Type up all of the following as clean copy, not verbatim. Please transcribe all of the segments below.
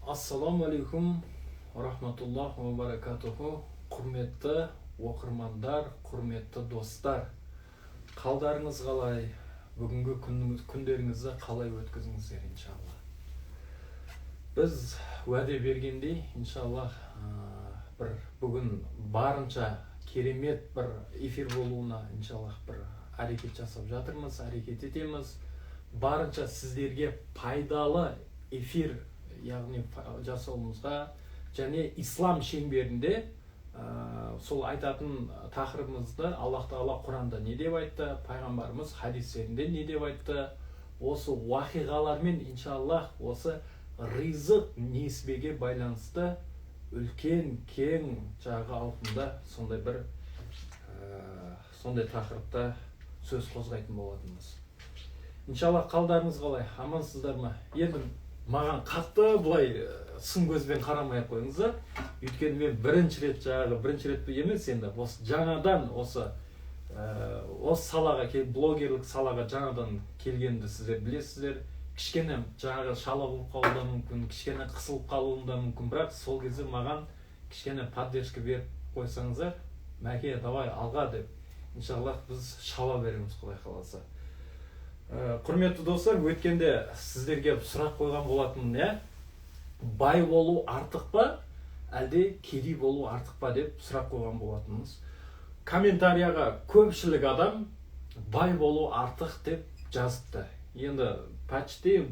Ассаламу алейкум рахматуллах ва баракатуху. Құрметті оқырмандар, құрметті достар. Қалдарыңыз қалай? Бүгінгі күндеріңізді қалай өткізіңіздер иншалла. Біз уәде бергендей, иншалла, бүгін барынша керемет бір эфир болуына иншалла бір әрекет жасап жатырмыз, әрекет етеміз. Барынша сіздерге пайдалы эфир яғни жасауымызға және ислам шеңберінде сол айтатын тақырыбымызды Аллах Тағала Құранда не деп айтты, пайғамбарымыз хадистерінде не деп айтты, осы уақиғалармен иншаллах осы ризық несібеге байланысты үлкен кең жағы ауқымда сондай бір сондай тақырыпта сөз қозғайтын болатынбыз. Иншаллах, қалдарыңыз қалай? Амансыздар ма? Енді маған қатты бұлай сын көзбен қарамай қойыңыздар. Өйткені мен бірінші рет емес, енді осы жаңадан осы салаға, блогерлік салаға жаңадан келгенді сіздер білесіздер. Кішкене жаңағы шала болып қалуы да мүмкін, кішкене қысылып қалуым да мүмкін, бірақ сол кезде маған кішкене поддержка беріп қойсаңыздар, мәке, давай алға деп, иншаллах біз шаба береміз Құдай қаласа. Құрметті достар, өткенде сіздерге сұрақ қойған болатын, бай болу артық па, әлде кедей болу артық па деп сұрақ қойған болатынымыз. Комментарияға көпшілік адам бай болу артық деп жазыпты. Енді почти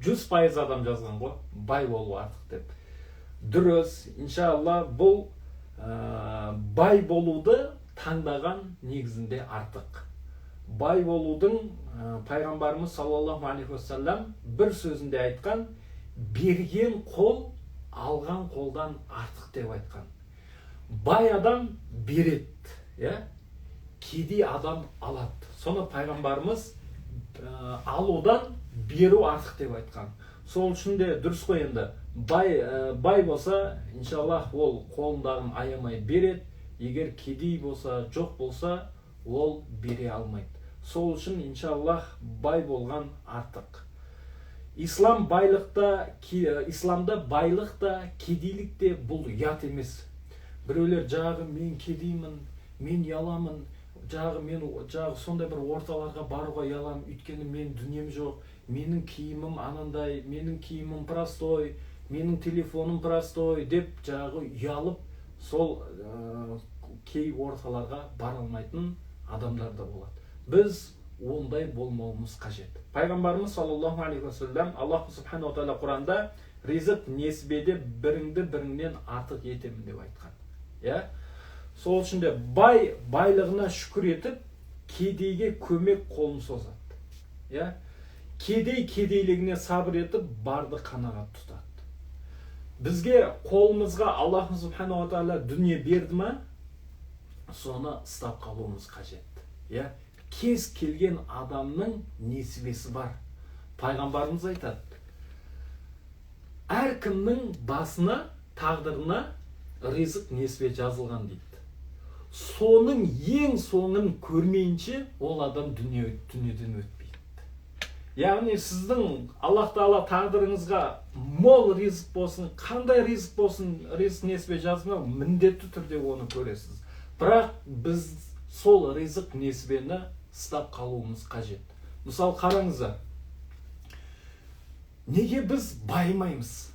100% адам жазған ғой, бай болу артық деп. Дұрыс, иншалла, бұл бай болуды таңдаған негізінде артық. Бай болудың пайғамбарымыз саллаллаху алейхи уассалам бір сөзінде айтқан, берген қол алған қолдан артық деп айтқан. Бай адам береді, кедей адам алады. Соны пайғамбарымыз алудан беру артық деп айтқан. Сол үшін де дұрыс қой, енді бай болса, иншаллах, ол қолындағын аямай береді. Егер кедей болса, жоқ болса, ол бере алмайды. Сол үшін, иншаллах, бай болған артық. Исламда байлық та, кедейлік те бұл ұят емес. Біреулер жағы мен кедеймін, мен ұяламын, жағы сондай бір орталарға баруға ұяламын, өйткені мен дүнием жоқ, менің киімім анандай, менің киімім простой, менің телефоным простой деп жағы ұялып, сол кей орталарға бара алмайтын адамдар да болады. Біз ондай болмауымыз қажет. Пайғамбарымыз саллаллаху алейхи уассалам, Аллах субхану тағала Құранда ризық несібеде біріңді біріңнен артық етемін деп айтқан. Сол үшін де байлығына шүкір етіп, кедейге көмек қолын созады. Кедей кедейлігіне сабыр етіп, барды қанағат тұтады. Бізге қолымызға Аллах субхану тағала дүние берді ма, соны ұстап қалуымыз қажет. Кез келген адамның несібесі бар. Пайғамбарымыз айтады, әркімнің басына, тағдырына ризық несібе жазылған дейді. Соның ең соңын көрмейінше ол адам дүниеден өтпейді. Яғни сіздің Аллах Тағала тағдырыңызға мол ризық болсын, қандай ризық болсын, ризық несібе жазылма, міндетті түрде оны көресіз. Бірақ біз сол ризық несібені ұстап қалуымыз қажет. Мысалы, қараңыздар, неге біз байымаймыз?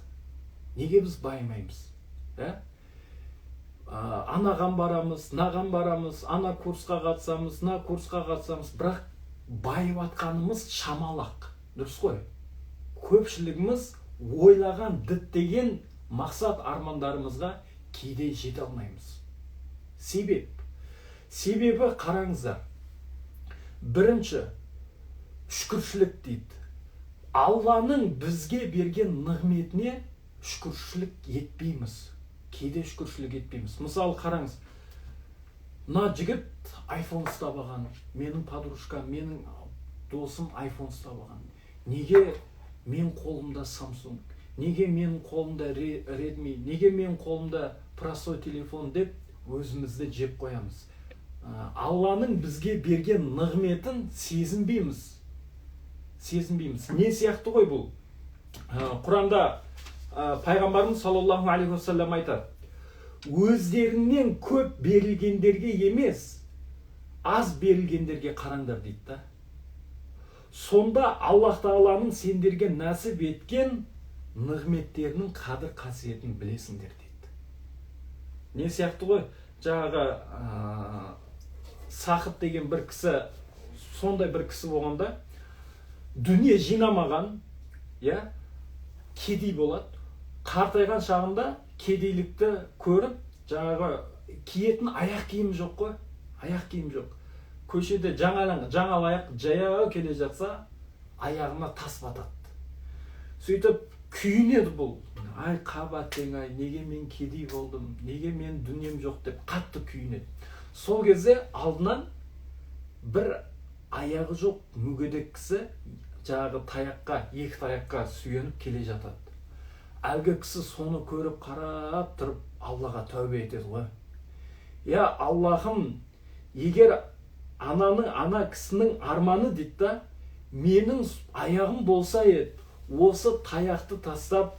Анаған барамыз, наған барамыз, ана курсқа қатысамыз, бірақ байып атқанымыз шамалақ. Дұрыс қой? Көпшілігіміз ойлаған, діттеген мақсат армандарымызға кейде жете алмаймыз. Себебі қараңыздар, бірінші, шүкіршілік дейді. Алланың бізге берген нығметіне шүкіршілік етпейміз. Кейде шүкіршілік етпейміз. Мысалы, қараңыз, мына жігіт iPhone ұстап алған, менің подружкам, менің досым iPhone ұстап алған. Неге мен қолымда Samsung, неге мен қолымда Redmi, неге мен қолымда простой телефон деп өзімізді жеп қоямыз. Алланың бізге берген нығметін сезінбейміз. Не сияқты ғой бұл? Құранда пайғамбарымыз саллаллаху алейхи уассалам айтады, өздерінен көп берілгендерге емес, аз берілгендерге қараңдар дейді да. Сонда Аллах Тағаланың сендерге нәсіп еткен нығметтерінің қадір қасиетін білесіңдер дейді. Не сияқты ғой, жаңағы Сақып деген бір кісі, сондай бір кісі болғанда, дүние жинамаған, кедей болады. Қартайған шағында кедейлікті көріп, жаңағы киетін аяқ киім жоқ қой, аяқ киім жоқ. Көшеде жаңал аяқ жаяу келе жатса, аяғына тас батады. Сөйтіп күйінеді бұл. Ай қабаттен, ай неге мен кедей болдым, неге мен дүнием жоқ деп қатты күйінеді. Сол кезде алдынан бір аяғы жоқ мүгедек кісі жаңағы таяққа, екі таяққа сүйеніп келе жатады. Әлгі кісі соны көріп қарап тұрып Аллаға тәубе етеді ғой. Аллахым, егер ана кісінің арманы дейді да, менің аяғым болса еді, осы таяқты тастап,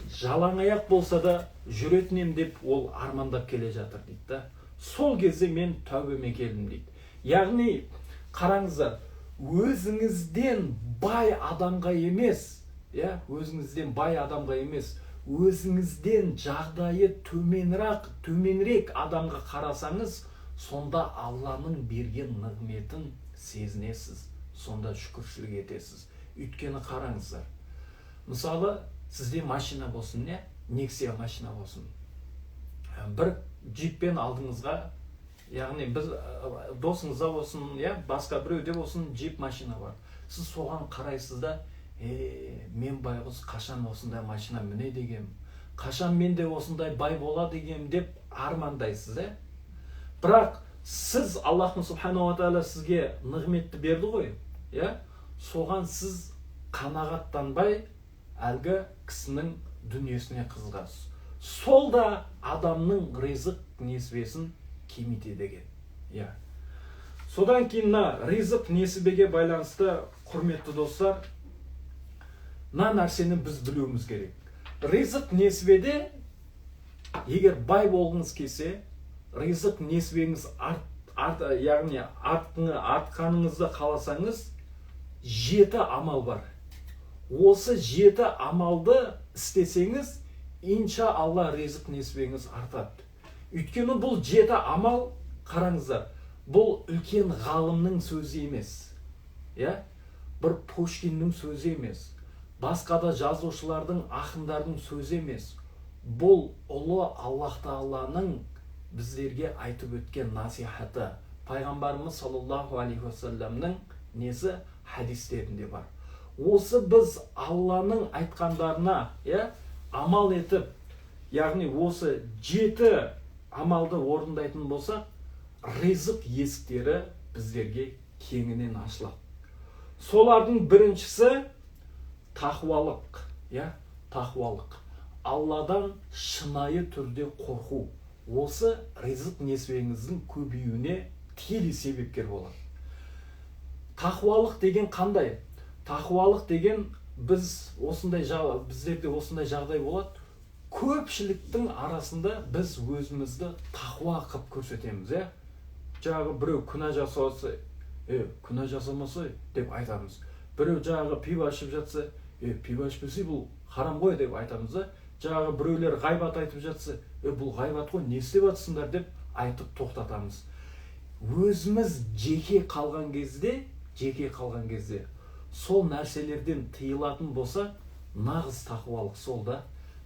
жалаң аяқ болса да жүретін ем деп ол армандап келе жатыр дейді да. Сол кезде мен тәубеме келдім дейді. Яғни, қараңыздар, өзіңізден бай адамға емес, өзіңізден бай адамға емес, өзіңізден жағдайы төменірек адамға қарасаңыз, сонда Алланың берген нығметін сезінесіз, сонда шүкіршілік етесіз. Өйткені қараңыздар, мысалы, сізде машина болсын, Nexia машина болсын. Бір джиппен алдыңызға, яғни біз досыңызда болсын, басқа біреуде болсын, джип машина бар. Сіз соған қарайсыз да, мен байғұс қашан осындай машина міне дегем, қашан мен де осындай бай бола дегем деп армандайсыз, Бірақ сіз, Аллахтың субхану ва тағала сізге нығметті берді ғой, соған сіз қанағаттанбай әлгі кісінің дүниесіне қызығасыз. Сол да адамның ризық несібесін кемітеді деген. Содан кейін ризық несібеге байланысты, құрметті достар, нәрсені біз білуіміз керек. Ризық несібеде, егер бай болғыңыз келсе, ризық несібеңіз яғни артқаныңызды қаласаңыз, 7 амал бар. Осы 7 амалды істесеңіз, инша Алла ризық несібеңіз артады. Өйткені бұл 7 амал, қараңыздар, бұл үлкен ғалымның сөзі емес. Бір Пушкиннің сөзі емес. Басқа да жазушылардың, ақындардың сөзі емес. Бұл ұлы Аллах Тағаланың біздерге айтып өткен насихаты. Пайғамбарымыз саллаллаху алейхи уассаламның несі хадистерінде бар. Осы біз Алланың айтқандарына амал етіп, яғни осы 7 амалды орындайтын болса, ризық есіктері біздерге кеңінен ашылады. Солардың біріншісі тақуалық. Тақуалық. Алладан шынайы түрде қорқу. Осы ризық несібеңіздің көбеюіне тікелей себепкер болады. Тақуалық деген қандай? Тақуалық деген біздерде осындай жағдай болады. Көпшіліктің арасында біз өзімізді тақуа қып көрсетеміз. Жаңағы біреу күнә жасаса, күнә жасамаса деп айтамыз. Біреу жаңағы пиво ішіп жатса, пиво ішпесе бұл харам ғой деп айтамыз. Жаңағы біреулер ғайбат айтып жатса, бұл ғайбат қой, не істеп жатсыңдар деп айтып тоқтатамыз. Өзіміз жеке қалған кезде, сол нәрселерден тыйылатын болса, нағыз тақуалық сол да.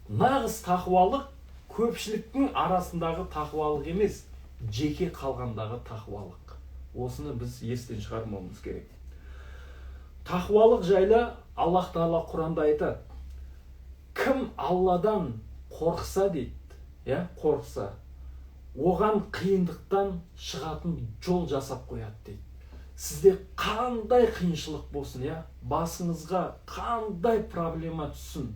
Нағыз тақуалық көпшіліктің арасындағы тақуалық емес, жеке қалғандағы тақуалық. Осыны біз естен шығармауымыз керек. Тақуалық жайлы Аллах Тағала Құранда айтады. Кім Алладан қорқса дейді, қорқса, оған қиындықтан шығатын жол жасап қояды дейді. Сізде қандай қиыншылық болсын, басыңызға қандай проблема түссін,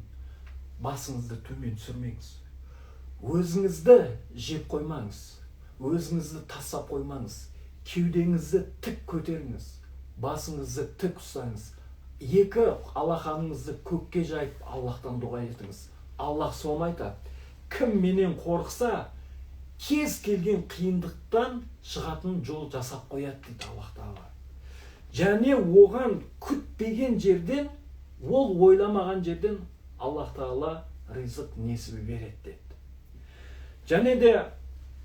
басыңызды төмен түсірмеңіз. Өзіңізді жеп қоймаңыз, өзіңізді тастап қоймаңыз, кеудеңізді тік көтеріңіз, басыңызды тік ұстаңыз. Екі алақаныңызды көкке жайып Аллахтан дұға етіңіз. Аллах соны айтады. Кім менен қорықса, кез келген қиындықтан шығатын жол жасап қояды дейді Аллах Тағала. Және оған күтпеген жерден, ол ойламаған жерден Аллах Тағала ризық несібі береді деді. Және де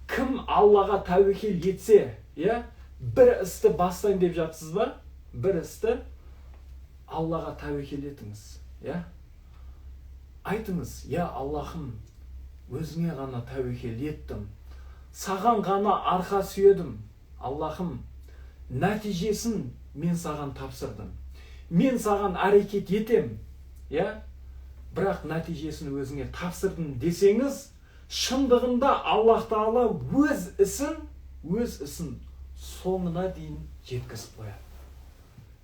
кім Аллаға тәуекел етсе, бір істі бастайын деп жатсыз ба? Бір істі Аллаға тәуекел етіңіз. Айтыңыз, Аллахым, өзіңе ғана тәуекел еттім. Саған ғана арқа сүйедім. Аллахым, нәтижесін мен саған тапсырдым. Мен саған әрекет етем. Бірақ нәтижесін өзіңе тапсырдым десеңіз, шындығында Аллах Тағала өз ісін соңына дейін жеткізіп қояды.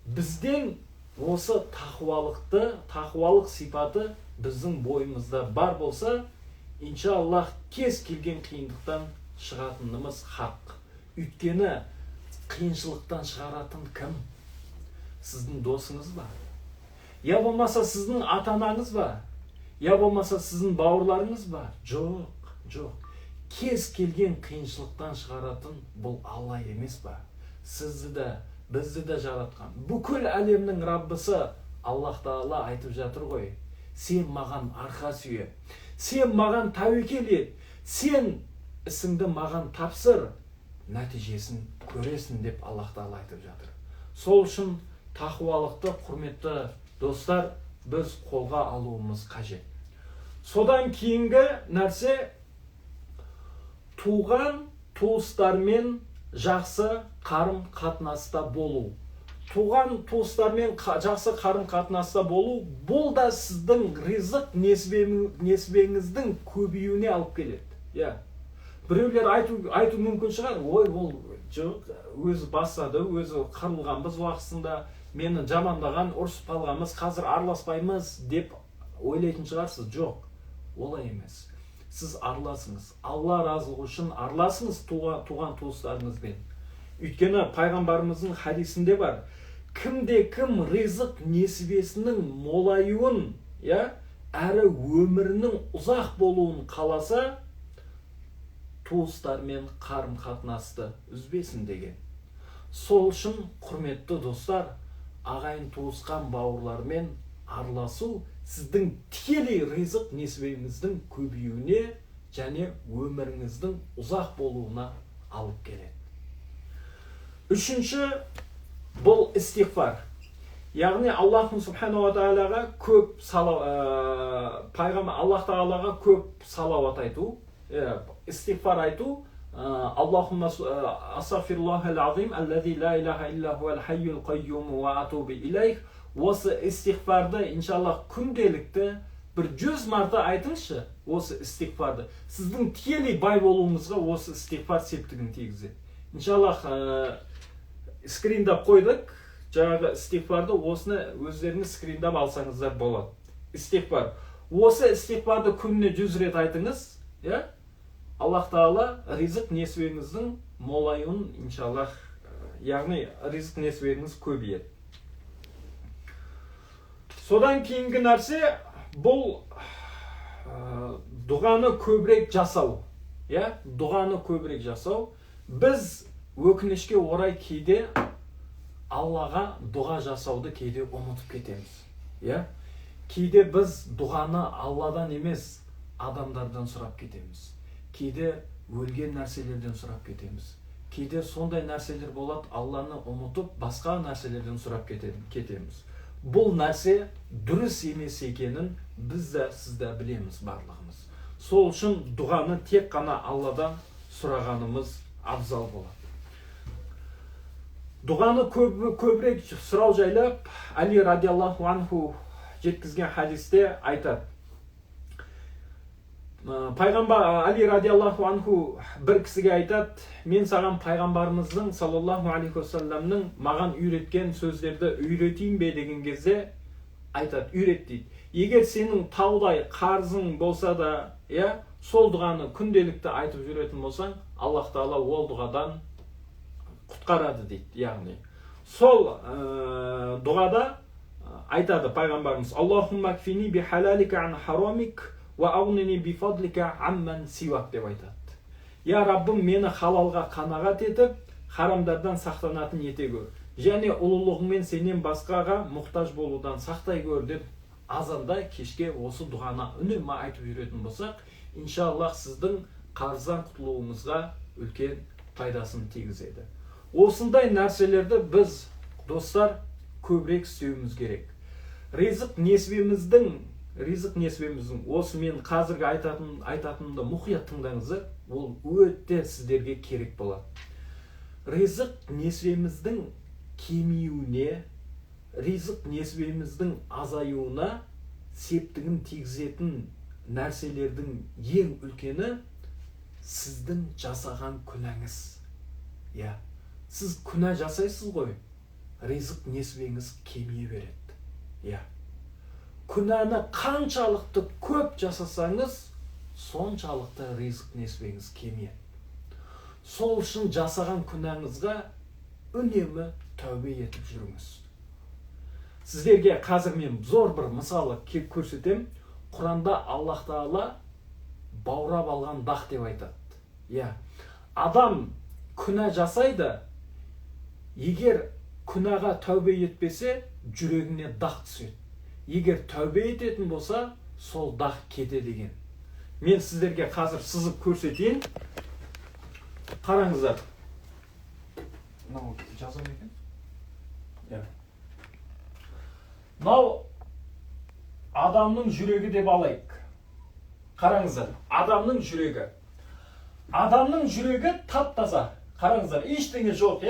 Бізден осы тақуалық сипаты біздің бойымызда бар болса, иншаллах кез келген қиындықтан шығатынымыз хақ. Өйткені қиыншылықтан шығаратын кім? Сіздің досыңыз ба? Я болмаса сіздің ата-анаңыз ба? Я болмаса сіздің бауырларыңыз ба? Жоқ. Кез келген қиыншылықтан шығаратын бұл Алла емес ба? Сізді де, бізді де жаратқан. Бүкіл әлемнің Раббысы Аллах Тағала айтып жатыр ғой. Сен маған арқа сүйе. Сен маған тәуекел ет. Сен ісіңді маған тапсыр. Нәтижесін көресің деп Аллах Тағала айтып жатыр. Сол үшін тақуалықты, құрметті достар, біз қолға алуымыз қажет. Содан кейінгі нәрсе туған туыстармен жақсы қарым-қатынаста болу. Туған туыстармен жақсы қарым-қатынаста болу, бұл да сіздің ризық несібеңіздің көбеюіне алып келеді. Біреулер айту мүмкін шығар, ой, ол жоқ, өзі бастады, өзі қырылғанбыз уақытысында, мені жамандаған, ұрысып қалғанбыз, қазір араласпаймыз деп ойлайтын шығарсыз. Жоқ, олай емес. Сіз араласыңыз. Алла разылығы үшін араласыңыз туған туыстарыңызбен. Өйткені пайғамбарымыздың хадисінде бар, кімде-кім ризық несібесінің молаюын, әрі өмірінің ұзақ болуын қаласа, туыстармен қарым-қатынасты үзбесін деген. Сол үшін, құрметті достар, ағайын туысқан бауырлармен араласу сіздің тікелей ризық несібеңіздің көбеюіне және өміріңіздің ұзақ болуына алып келеді. Үшінші, бұл истиғфар. Яғни Аллаху субхану ва тағалаға көп Аллах Тағалаға көп салауат айту, истиғфар айту. Аллахумма астағфируллахал азим аллази ла илаха илля хувал хайюл қайюм ва атубу илейх. Осы истиғфарды иншаллах күнделікті бір 100 марта айтыңызшы, осы истиғфарды. Сіздің тікелей бай болуыңызға осы истиғфар септігін тигізеді. Иншаллах скриндап қойдық. Жаңағы истиғфарды осыны өздеріңіз скриндап алсаңыздар болады. Истиғфар. Осы истиғфарды күніне 100 рет айтыңыз, Аллах Тағала ризық несібеңіздің молаюын иншаллах, яғни ризық несібеңіз көбейеді. Содан кейінгі нәрсе, бұл дұғаны көбірек жасау. Дұғаны көбірек жасау. Біз өкінішке орай кейде Аллаға дұға жасауды кейде ұмытып кетеміз. Кейде біз дұғаны Алладан емес, адамдардан сұрап кетеміз. Кейде өлген нәрселерден сұрап кетеміз. Кейде сондай нәрселер болады, Алланы ұмытып, басқа нәрселерден сұрап кетеміз. Бұл нәрсе дұрыс емес екенін біз де сіз де білеміз барлығымыз. Сол үшін дұғаны тек қана Алладан сұрағанымыз абзал болады. Дұғаны көбірек сұрау жайлап, Али радиаллаху анху жеткізген хадисте айтады. Пайғамбар Али радиаллаху анху бір кісіге айтады, мен саған пайғамбарымыздың саллаллаху алейхи уассаламның маған үйреткен сөздерді үйретейін бе деген кезде айтады, үйрет дейді. Егер сенің таудай қарызың болса да, сол дұғаны күнделікті айтып жүретін болсаң, Аллах Тағала ол дұғадан құтқарады дейді. Яғни сол дұғада айтады пайғамбарымыз: Аллахумма кфини би халалика ан харамик ва аунини бифадлика амман сивак деп айтады. Я Раббым, мені халалға қанағат етіп, харамдардан сақтанатын ете көр. Және ұлылығымен сенен басқаға мұқтаж болудан сақтай көр деп азанда кешке осы дұғаны үнемі айтып жүретін болсақ, иншаллах сіздің қарыздан құтылуыңызға үлкен пайдасын тигізеді. Осындай нәрселерді біз, достар, көбірек істеуіміз керек. Ризық несібеміздің осы мен қазіргі айтатынымды мұқият тыңдаңыздар, ол өте сіздерге керек болады. Ризық несібеміздің кемеюіне, ризық несібеміздің азаюына септігін тигізетін нәрселердің ең үлкені сіздің жасаған күнәңіз. Сіз күнә жасайсыз ғой, ризық несібеңіз кемие береді. Күнәні қаншалықты көп жасасаңыз, соншалықты ризық несібеңіз кемиеді. Сол үшін жасаған күнәңізға үнемі тәубе етіп жүріңіз. Сіздерге қазір мен зор бір мысалы көрсетем. Құранда Аллах Тағала баурап алған дақ деп айтады. Адам күнә жасайды, егер күнәға тәубе етпесе, жүрегіне дақ түседі. Егер тәубе ететін болса, сол дақ кете деген. Мен сіздерге қазір сызып көрсетейін. Қараңыздар. Мынау жазам екен? Мынау адамның жүрегі деп алайық. Қараңыздар, адамның жүрегі. Адамның жүрегі тап-таза. Қараңыздар, ештеңе жоқ,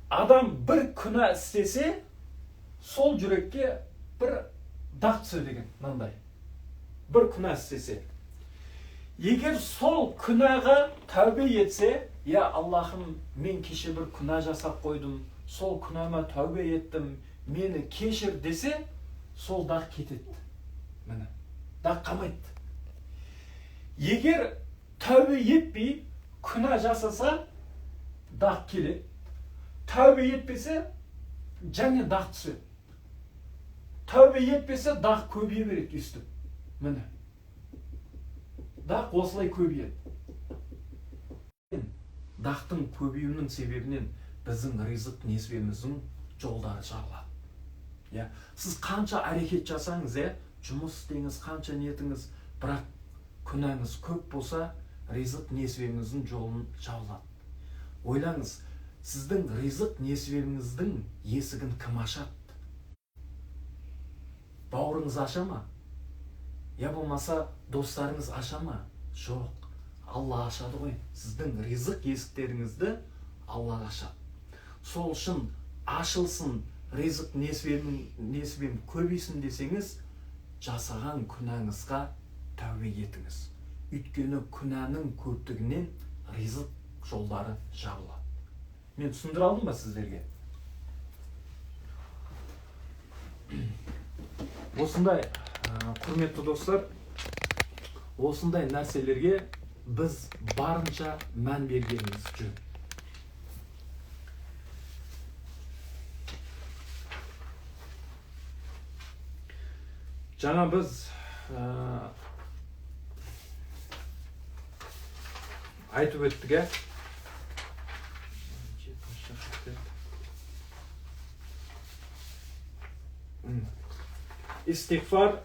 Адам бір күнә істесе, сол жүрекке бір дақ түседі деген, мынандай. Бір күнә істесе. Егер сол күнәға тәубе етсе, Аллахым, мен кеше бір күнә жасап қойдым, сол күнәма тәубе еттім, мені кешір десе, сол дақ кетеді. Міне, дақ қалмайды. Егер тәубе етпей, күнә жасаса, дақ келеді. Тәубе етпесе, және дақ түседі. Тәубе етпесе, дақ көбейе береді үстіп. Міне. Дақ осылай көбейеді. Дақтың көбеюінің себебінен біздің ризық несібеміздің жолдары жабылады. Сіз қанша әрекет жасаңыз, жұмыс істеңіз, қанша ниетіңіз, бірақ күнәңіз көп болса, ризық несібеміздің жолын жабылады. Ойлаңыз, сіздің ризық несібеміздің есігін кім ашады? Бауырыңыз аша ма? Болмаса достарыңыз аша ма? Жоқ, Алла ашады ғой. Сіздің ризық есіктеріңізді Алла ашады. Сол үшін ашылсын, ризық несібем көбейсін десеңіз, жасаған күнәңізға тәубе етіңіз. Өйткені күнәнің көптігінен ризық жолдары жабылады. Мен түсіндіре алдым ба сіздерге? Осындай, құрметті достар, осындай нәрселерге біз барынша мән бергеніміз жөн. Жаңа біз айтып өттік, истигфар,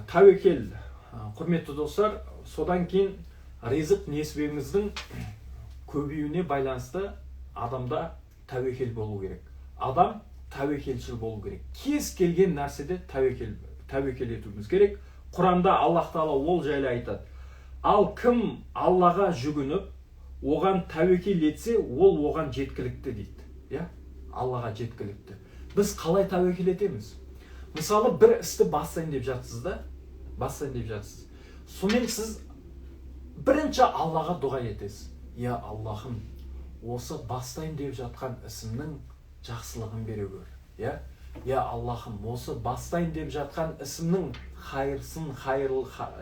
тәуекел, құрметті достар, содан кейін ризық несібеміздің көбеюіне байланысты адамда тәуекел болу керек. Адам тәуекелшіл болу керек. Кез келген нәрседе тәуекел етуіміз керек. Құранда Аллах Тағала ол жайлы айтады. Ал кім Аллаға жүгініп, оған тәуекел етсе, ол оған жеткілікті дейді. Аллаға жеткілікті. Біз қалай тәуекел етеміз? Мысалы, бір істі бастайын деп жатсыз да, Сонымен сіз бірінші Аллаға дұға етесіз. Аллахым, осы бастайын деп жатқан ісімнің жақсылығын бере көр. Аллахым, осы бастайын деп жатқан ісімнің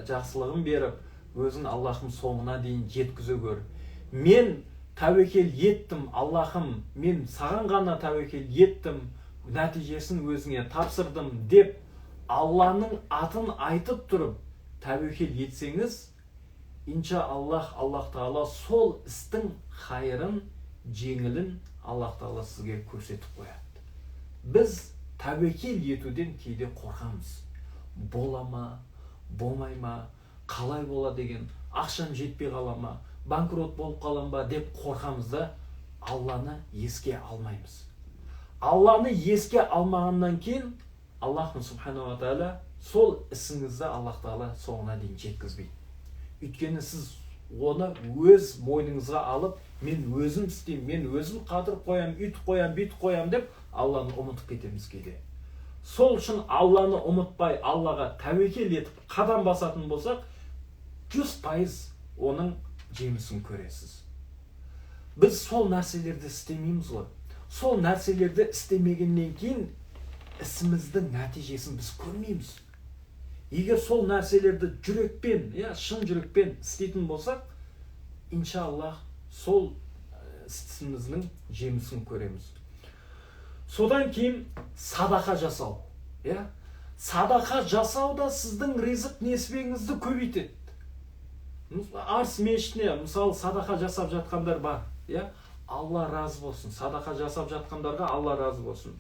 жақсылығын беріп, өзің Аллахым соңына дейін жеткізе көр. Мен тәуекел еттім, Аллахым, мен саған ғана тәуекел еттім, нәтижесін өзіңе тапсырдым деп Алланың атын айтып тұрып тәуекел етсеңіз, иншаллах Аллах Тағала сол істің хайырын, жеңілін Аллах Тағала сізге көрсетіп қояды. Біз тәуекел етуден кейде қорқамыз. Бола ма, болмай ма, қалай бола деген, ақшам жетпей қала ма, банкрот болып қалам ба деп қорқамыз да Алланы еске алмаймыз. Алланы еске алмағаннан кейін Аллах субханала ва тағала сол ісіңізді Аллах Тағала соңына дейін жеткізбейді. Өйткені сіз оны өз мойныңызға алып, мен өзім істеймін, мен өзім қатырып қоям, үйтіп қоям, бүйтіп қоям деп Алланы ұмытып кетеміз кейде. Сол үшін Алланы ұмытпай, Аллаға тәуекел етіп қадам басатын болсақ, 100% оның жемісін көресіз. Біз сол нәрселерді істемейміз ғой. Сол нәрселерді істемегеннен кейін ісіміздің нәтижесін біз көрмейміз. Егер сол нәрселерді жүрекпен, шын жүрекпен істейтін болсақ, иншаллах сол ісіміздің жемісін көреміз. Содан кейін садақа жасау. Садақа жасау да сіздің ризық несібеңізді көбейтеді. Арыс мешітіне, мысалы, садақа жасап жатқандар бар. Алла разы болсын. Садақа жасап жатқандарға Алла разы болсын.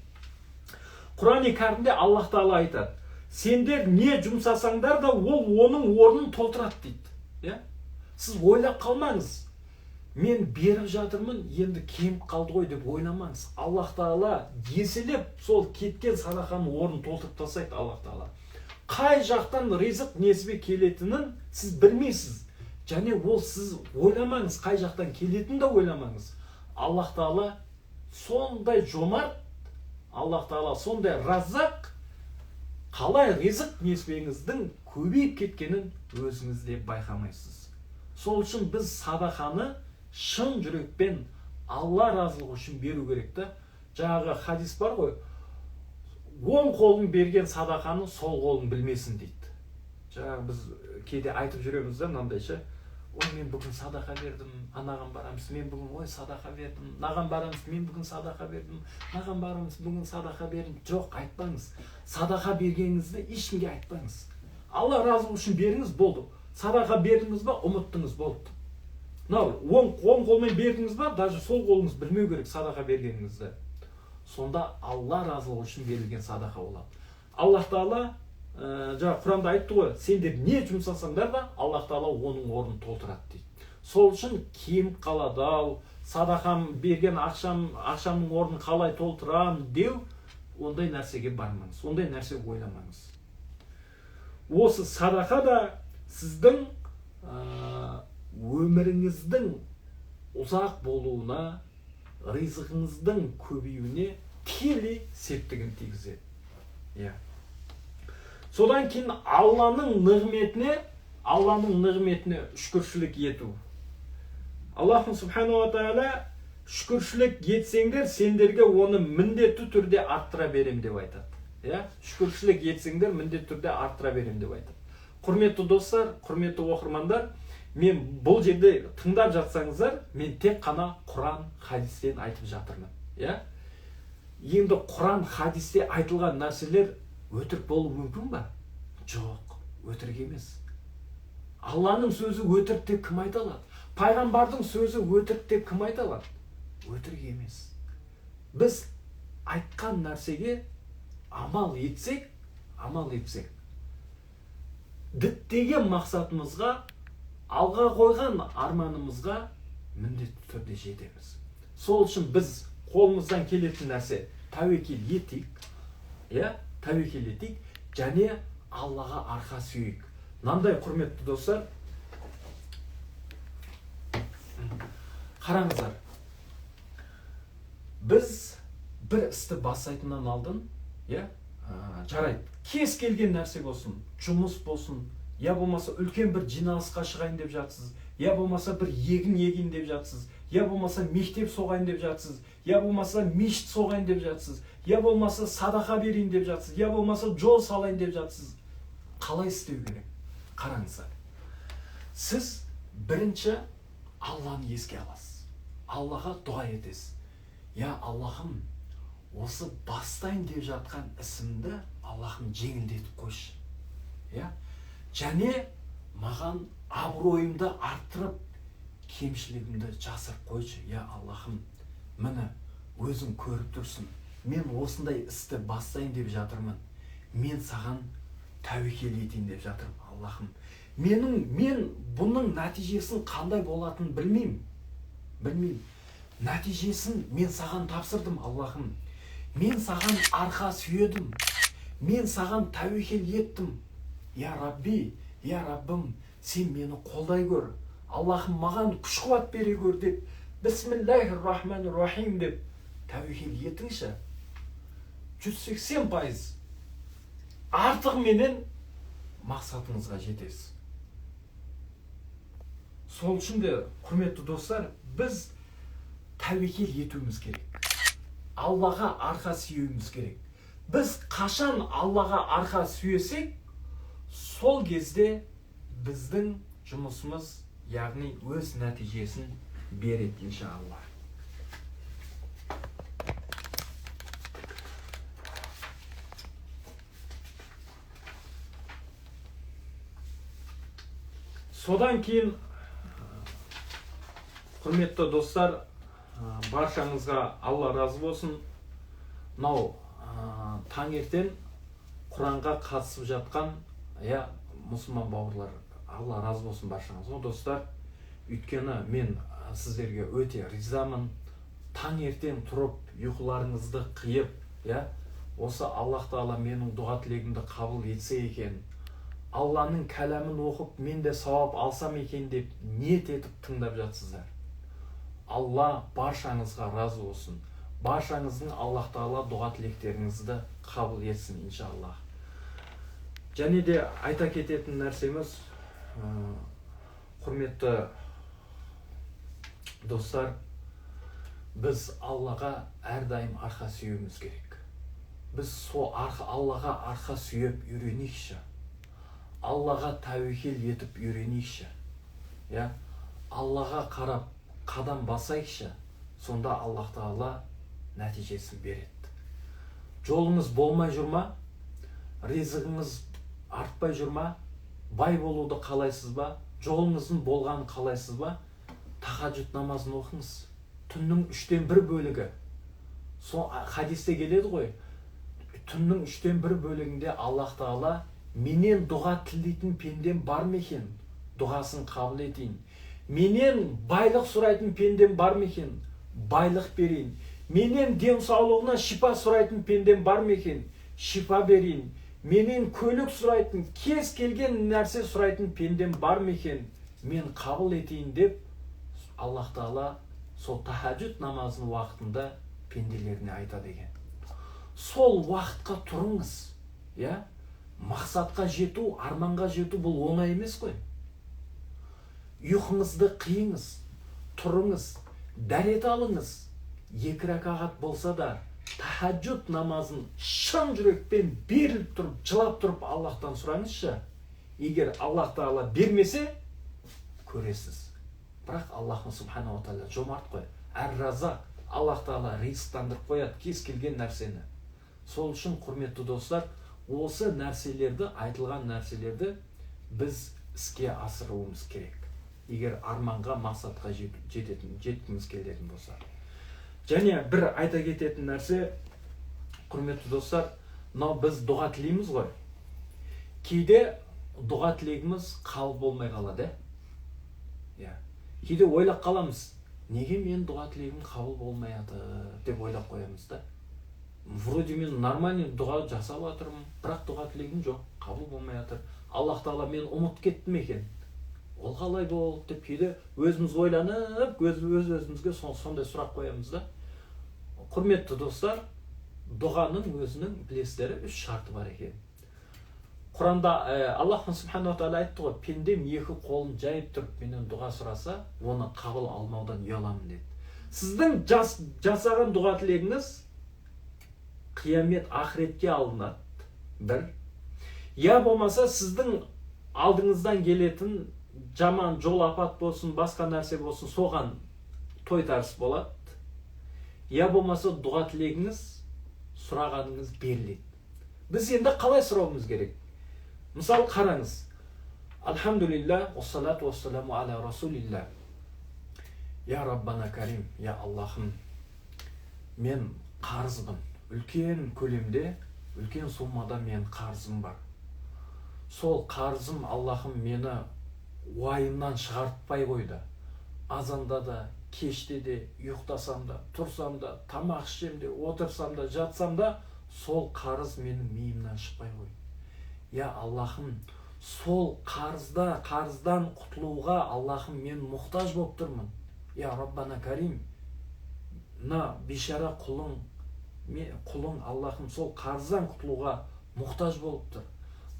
Құран-ы Кәрімде Аллах Тағала айтады: сендер не жұмсасаңдар да ол оның орнын толтырады дейді. Сіз ойлап қалмаңыз, мен беріп жатырмын, енді кеміп қалды ғой деп ойламаңыз. Аллах Тағала еселеп сол кеткен садақаның орнын толтырып тастайды. Аллах Тағала қай жақтан ризық несібе келетінін сіз білмейсіз. Және ол сіз ойламаңыз, қай жақтан келетінін де ойламаңыз. Аллах Тағала сондай жомарт, Аллах Тағала сондай раззақ, қалай ризық несібеңіздің көбейіп кеткенін өзіңіз де байқамайсыз. Сол үшін біз садақаны шын жүрекпен Алла разылығы үшін беру керек та. Жаңағы хадис бар ғой, оң қолың берген садақаны сол қолың білмесін дейді. Жаңағы біз кейде айтып жүреміз да мынандайша: ой, мен бүгін садақа бердім, анаған барамыз, мен бүгін ой садақа бердім, наған барамыз, мен бүгін садақа бердім, наған барамыз, бүгін садақа бердім. Жоқ, айтпаңыз. Садақа бергеніңізді ешкімге айтпаңыз. Алла разылығы үшін беріңіз, болды. Садақа бердіңіз ба, ұмыттыңыз, болды. Оң қолмен бердіңіз ба, даже сол қолыңыз білмеу керек садақа бергеніңізді. Сонда Алла разылығы үшін берілген садақа болады. Аллах Тағала жаңа Құранда айтты ғой, сендер не жұмсасаңдар да Аллах Тағала оның орнын толтырады дейді. Сол үшін кеміп қалады-ау, садақам берген ақшамның орнын қалай толтырам деу, ондай нәрсеге бармаңыз, ондай нәрсе ойламаңыз. Осы садақа да сіздің өміріңіздің ұзақ болуына, ризығыңыздың көбеюіне тікелей септігін тигізеді. Содан кейін Алланың нығметіне шүкіршілік ету. Аллах субханала ва тағала шүкіршілік етсеңдер, сендерге оны міндетті түрде арттыра берем деп айтады. Шүкіршілік етсеңдер, міндетті түрде арттыра берем деп айтады. Құрметті достар, құрметті оқырмандар, мен бұл жерде тыңдап жатсаңыздар, мен тек қана Құран, хадистен айтып жатырмын. Енді Құран, хадисте айтылған нәрселер өтірік болу мүмкін ба? Жоқ, өтірік емес. Алланың сөзі өтірік деп кім айта алады? Пайғамбардың сөзі өтірік деп кім айта алады? Өтірік емес. Біз айтқан нәрсеге амал етсек, діттеген мақсатымызға, алға қойған арманымызға міндетті түрде жетеміз. Сол үшін біз қолымыздан келетін нәрсе тәуекел етейік, және Аллаға арқа сүйейік. Мынандай құрметті достар, қараңыздар, біз бір істі бастайтыннан алдын, жарайды, кез келген нәрсе болсын, жұмыс болсын, я болмаса үлкен бір жиналысқа шығайын деп жатсыз, я болмаса бір егін деп жатсыз, я болмаса мектеп соғайын деп жатсыз, я болмаса мешіт соғайын деп жатсыз, я болмаса садақа берейін деп жатсыз, я болмаса жол салайын деп жатсыз. Қалай істеу керек? Қараңыздар. Сіз бірінші Алланы еске аласыз. Аллаға дұға етесіз. Я Аллахым, осы бастайын деп жатқан ісімді Аллахым жеңілдетіп қойшы. Және маған абыройымды арттырып, кемшілігімді жасырып қойшы. Аллахым, мені өзің көріп тұрсың. Мен осындай істі бастайын деп жатырмын. Мен саған тәуекел етейін деп жатырмын. Аллахым, мен бұның нәтижесін қандай болатынын білмеймін. Нәтижесін мен саған тапсырдым, Аллахым. Мен саған арқа сүйедім. Мен саған тәуекел еттім. Я Рабби, я Раббым, сен мені қолдай көр. Аллахым, маған күш-қуат бере көр деп, Бисмиллахир-рахманир-рахим деп тәуекел етіңші. 180% артық менен мақсатыңызға жетесіз. Сол үшін де, құрметті достар, біз тәуекел етуіміз керек. Аллаға арқа сүйеуіміз керек. Біз қашан Аллаға арқа сүйесек, сол кезде біздің жұмысымыз, яғни өз нәтижесін береді, иншалла. Содан кейін, құрметті достар, баршаңызға Алла разы болсын. Мынау таңертең Құранға қатысып жатқан мұсылман бауырлар, Алла разы болсын баршаңызға, достар. Өйткені мен сіздерге өте ризамын. Таңертең тұрып, ұйқыларыңызды қиып, осы Аллах Тағала менің дұға тілегімді қабыл етсе екен, Алланың кәләмін оқып, мен де сауап алсам екен деп ниет етіп тыңдап жатсыздар. Алла баршаңызға разы болсын. Баршаңыздың Аллах Тағала дұға тілектеріңізді қабыл етсін, иншалла. Және де айта кететін нәрсеміз, құрметті достар, біз Аллаға әрдайым арқа сүйеуіміз керек. Біз сол Аллаға арқа сүйеп үйренейікші. Аллаға тәуекел етіп үйренейікші. Аллаға қарап қадам басайықшы. Сонда Аллах Тағала нәтижесін береді. Жолыңыз болмай жүрма, ризығыңыз артпай жүрма, бай болуды қалайсыз ба, жолыңыздың болғанын қалайсыз ба, тахаджуд намазын оқыңыз. Түннің 1/3 бөлігі. Сол хадисте келеді ғой. Түннің 1/3 бөлігінде Аллах Тағала менен дұға тілейтін пендем бар ма екен? Дұғасын қабыл етейін. Менен байлық сұрайтын пендем бар ма екен? Байлық берейін. Менен денсаулығына шипа сұрайтын пендем бар ма екен? Шипа берейін. Менен көлік сұрайтын, кез келген нәрсе сұрайтын пендем бар ма екен? Мен қабыл етейін деп, Аллах Тағала сол тахаджуд намазының уақытында пенделеріне айтады екен. Сол уақытқа тұрыңыз. Мақсатқа жету, арманға жету бұл оңай емес қой. Ұйқыңызды қиыңыз, тұрыңыз, дәрет алыңыз. 2 ракағат болса да, тахаджуд намазын шын жүрекпен беріліп тұрып, жылап тұрып Аллахтан сұраңызшы. Егер Аллах Тағала бермесе, көресіз. Бірақ Аллахым субхана ва тағала жомарт қой. Әр-Разақ, Аллах Тағала ризықтандырып қояды кез келген нәрсені. Сол үшін, құрметті достар, осы нәрселерді, айтылған нәрселерді біз іске асыруымыз керек. Егер арманға, мақсатқа жеткіміз келетін болса. Және бір айта кететін нәрсе, құрметті достар, мынау біз дұға тілейміз ғой. Кейде дұға тілегіміз қабыл болмай қалады. Кейде ойлап қаламыз, неге мен дұға тілегім қабыл болмайды деп ойлап қоямыз да. Вроде мен нормальный дұға жасап жатырмын, бірақ дұға тілегім жоқ, қабыл болмай жатыр. Аллах Тағала мен ұмыт кеттім екен. Ол қалай болды деп кейде өзіміз ойланып, өзімізге сондай сұрақ қоямыз да. Құрметті достар, дұғаның өзінің білесіздері 3 шарты бар екен. Құранда Аллах субхана ва тағала айтты ғой, пендем 2 қолын жайып тұрып менен дұға сұраса, оны қабыл алмаудан ұяламын деді. Сіздің жасаған дұға тілегіңіз қиямет ақыретке алынады. Бір. Я болмаса сіздің алдыңыздан келетін жаман жол апат болсын, басқа нәрсе болсын, соған тойтарыс болады. Я болмаса дұға тілегіңіз сұрағаныңыз беріледі. Біз енді қалай сұрауымыз керек? Мысалы қараңыз. Алхамдулилля, уассалату уассаламу аля расулилля. Я Раббана Карим, я Аллахым, мен қарызбын. Үлкен көлемде, үлкен суммада мен қарызым бар. Сол қарызым Аллахым мені уайымнан шығартпай қойды. Азанда да, кеште де, ұйықтасам да, тұрсам да, тамақ ішсем де, отырсам да, жатсам да, сол қарыз менің миымнан шықпай қойды. Я Аллахым, сол қарыздан құтылуға Аллахым мен мұқтаж болып тұрмын. Я Раббана Карим, на бейшара құлың Аллахым сол қарыздан құтылуға мұқтаж болып тұр.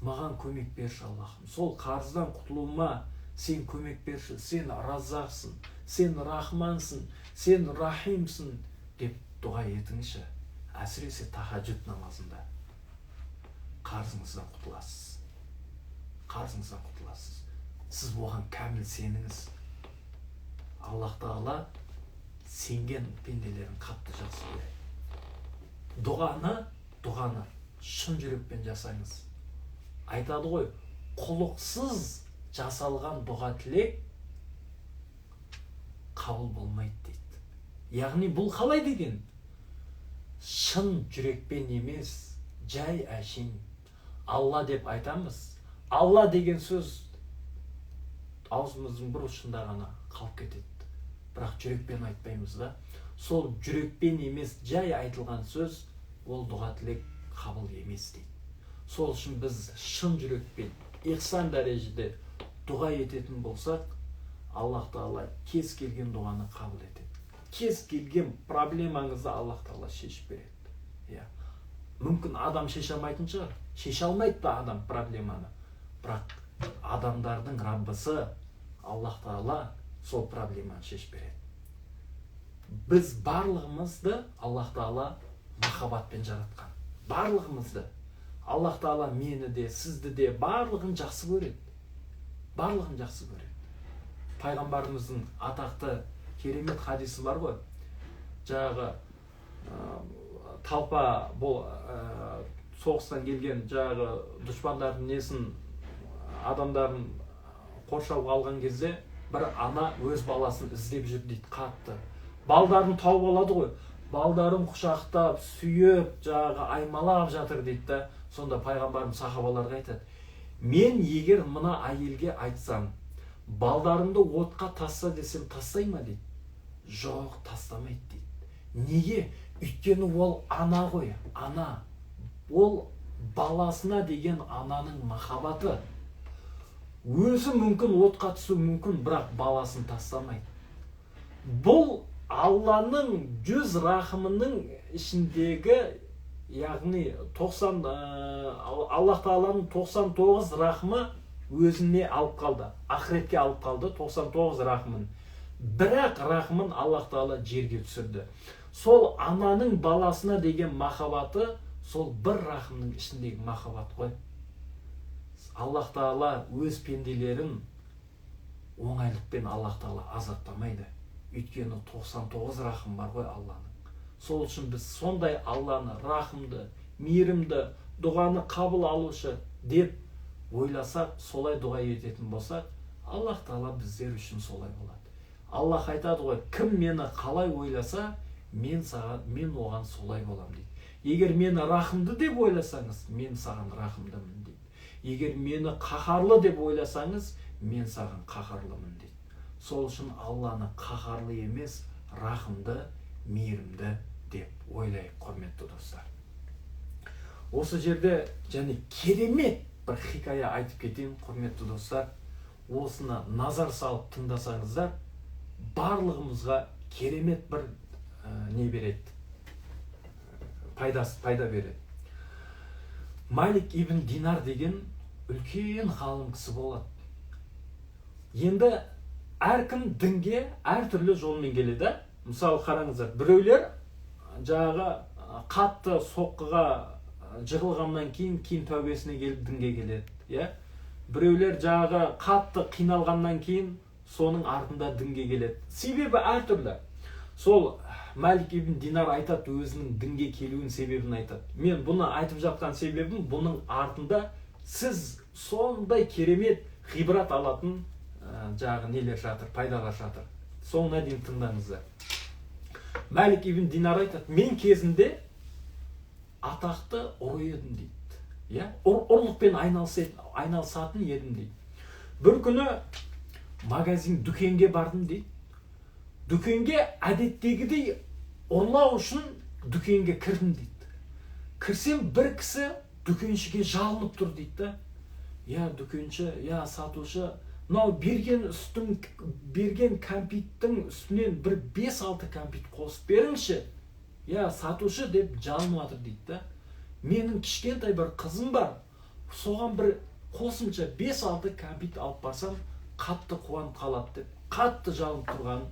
Маған көмек берші Аллахым. Сол қарыздан құтылуыма сен көмек берші. Сен раззақсың, сен рахмансың, сен рахимсың деп дұға етіңізші. Әсіресе тахаджуд намазында қарызыңыздан құтыласыз. Қарызыңыздан құтыласыз. Сіз оған кәміл сеніңіз. Аллах Тағала сенген пенделерін қатты жақсы көреді. Дұғаны шын жүрекпен жасаңыз. Айтады ғой, құлықсыз жасалған дұға тілек қабыл болмайды дейді. Яғни бұл қалай деген? Шын жүрекпен емес, жай әшейін Алла деп айтамыз. Алла деген сөз аузымыздың бір ұшында ғана қалып кетеді. Бірақ жүрекпен айтпаймыз да. Сол жүрекпен емес, жай айтылған сөз ол дұға тілек қабыл емес дейді. Сол үшін біз шын жүрекпен, ихсан дәрежеде дұға ететін болсақ, Аллах Тағала кез келген дұғаны қабыл етеді. Кез келген проблемаңызды Аллах Тағала шешіп береді. Мүмкін адам шеше алмайтын шығар. Шеше алмайды да адам проблеманы. Бірақ адамдардың Раббысы Аллах Тағала сол проблеманы шешіп береді. Біз барлығымызды Аллах Тағала махаббатпен жаратқан. Барлығымызды. Аллах Тағала мені де, сізді де барлығын жақсы көреді. Барлығын жақсы көреді. Пайғамбарымыздың атақты керемет хадисі бар ғой. Жаңағы талпа соғыстан келген жаңағы дұшпандардың несін адамдарын қоршауға алған кезде бір ана өз баласын іздеп жүр дейді қатты. Балдарын тауып алады ғой. Балдарын құшақтап, сүйіп, жаңағы аймалап жатыр дейді да. Сонда пайғамбарым сахабаларға айтады: мен егер мына әйелге айтсам, балдарымды отқа тасса десем, тастай ма дейді. Жоқ, тастамайды дейді. Неге? Өйткені ол ана ғой, ана. Ол баласына деген ананың махаббаты. Өзі мүмкін отқа түсу мүмкін, бірақ баласын тастамайды. Бұл Алланың 100 рахымының ішіндегі, яғни Аллах Тағаланың 99 рахымы өзіне алып қалды, ақыретке алып қалды 99 рахымын. Бірақ рахымын Аллах Тағала жерге түсірді. Сол ананың баласына деген махаббаты сол бір рахымның ішіндегі махаббат қой. Аллах Тағала өз пенделерін оңайлықпен Аллах Тағала азаптамайды. Өйткені 99 рахым бар ғой Алланың. Сол үшін біз сондай Алланы рахымды, мейірімді, дұғаны қабыл алушы деп ойласақ, солай дұға ететін болсақ, Аллах Тағала біздер үшін солай болады. Аллах айтады ғой, кім мені қалай ойласа, мен оған солай болам дейді. Егер мені рахымды деп ойласаңыз, мен саған рахымдымын дейді. Егер мені қаһарлы деп ойласаңыз, мен саған қаһарлымын дейді. Сол үшін Алланы қаһарлы емес, рахымды, мейірімді деп ойлайық, құрметті достар. Осы жерде және керемет бір хикая айтып кетейін, құрметті достар. Осына назар салып тыңдасаңыздар, барлығымызға керемет бір не береді, пайда береді. Малик ибн Динар деген үлкен ғалым кісі болады. Енді әркім дінге әртүрлі жолмен келеді. Мысалы қараңыздар, біреулер жаңағы қатты соққыға жығылғаннан кейін тәубесіне келіп дінге келеді. Біреулер жаңағы қатты қиналғаннан кейін соның артында дінге келеді. Себебі әртүрлі. Сол Малик ибн Динар айтады, өзінің дінге келуінің себебін айтады. Мен бұны айтып жатқан себебім, бұның артында сіз сондай керемет ғибрат алатын жағы нелер жатыр, пайдалар жатыр. Соңына дейін тыңдаңыздар. Малик ибн Динар айтады, мен кезінде атақты ұры едім дейді. Ұрлықпен айналысатын едім дейді. Бір күні магазин, дүкенге бардым дейді. Дүкенге әдеттегідей ұрлау үшін дүкенге кірдім дейді. Кірсем бір кісі дүкеншіге жалынып тұр дейді. Дүкенші, сатушы, мынау берген кәмпиттің үстінен бір 5-6 кәмпит қосып беріңші. Сатушы деп жалынып жатыр дейді. Менің кішкентай бір қызым бар, соған бір қосымша 5-6 кәмпит алып барсам, қатты қуанып қалады деп, қатты жалынып тұрғанын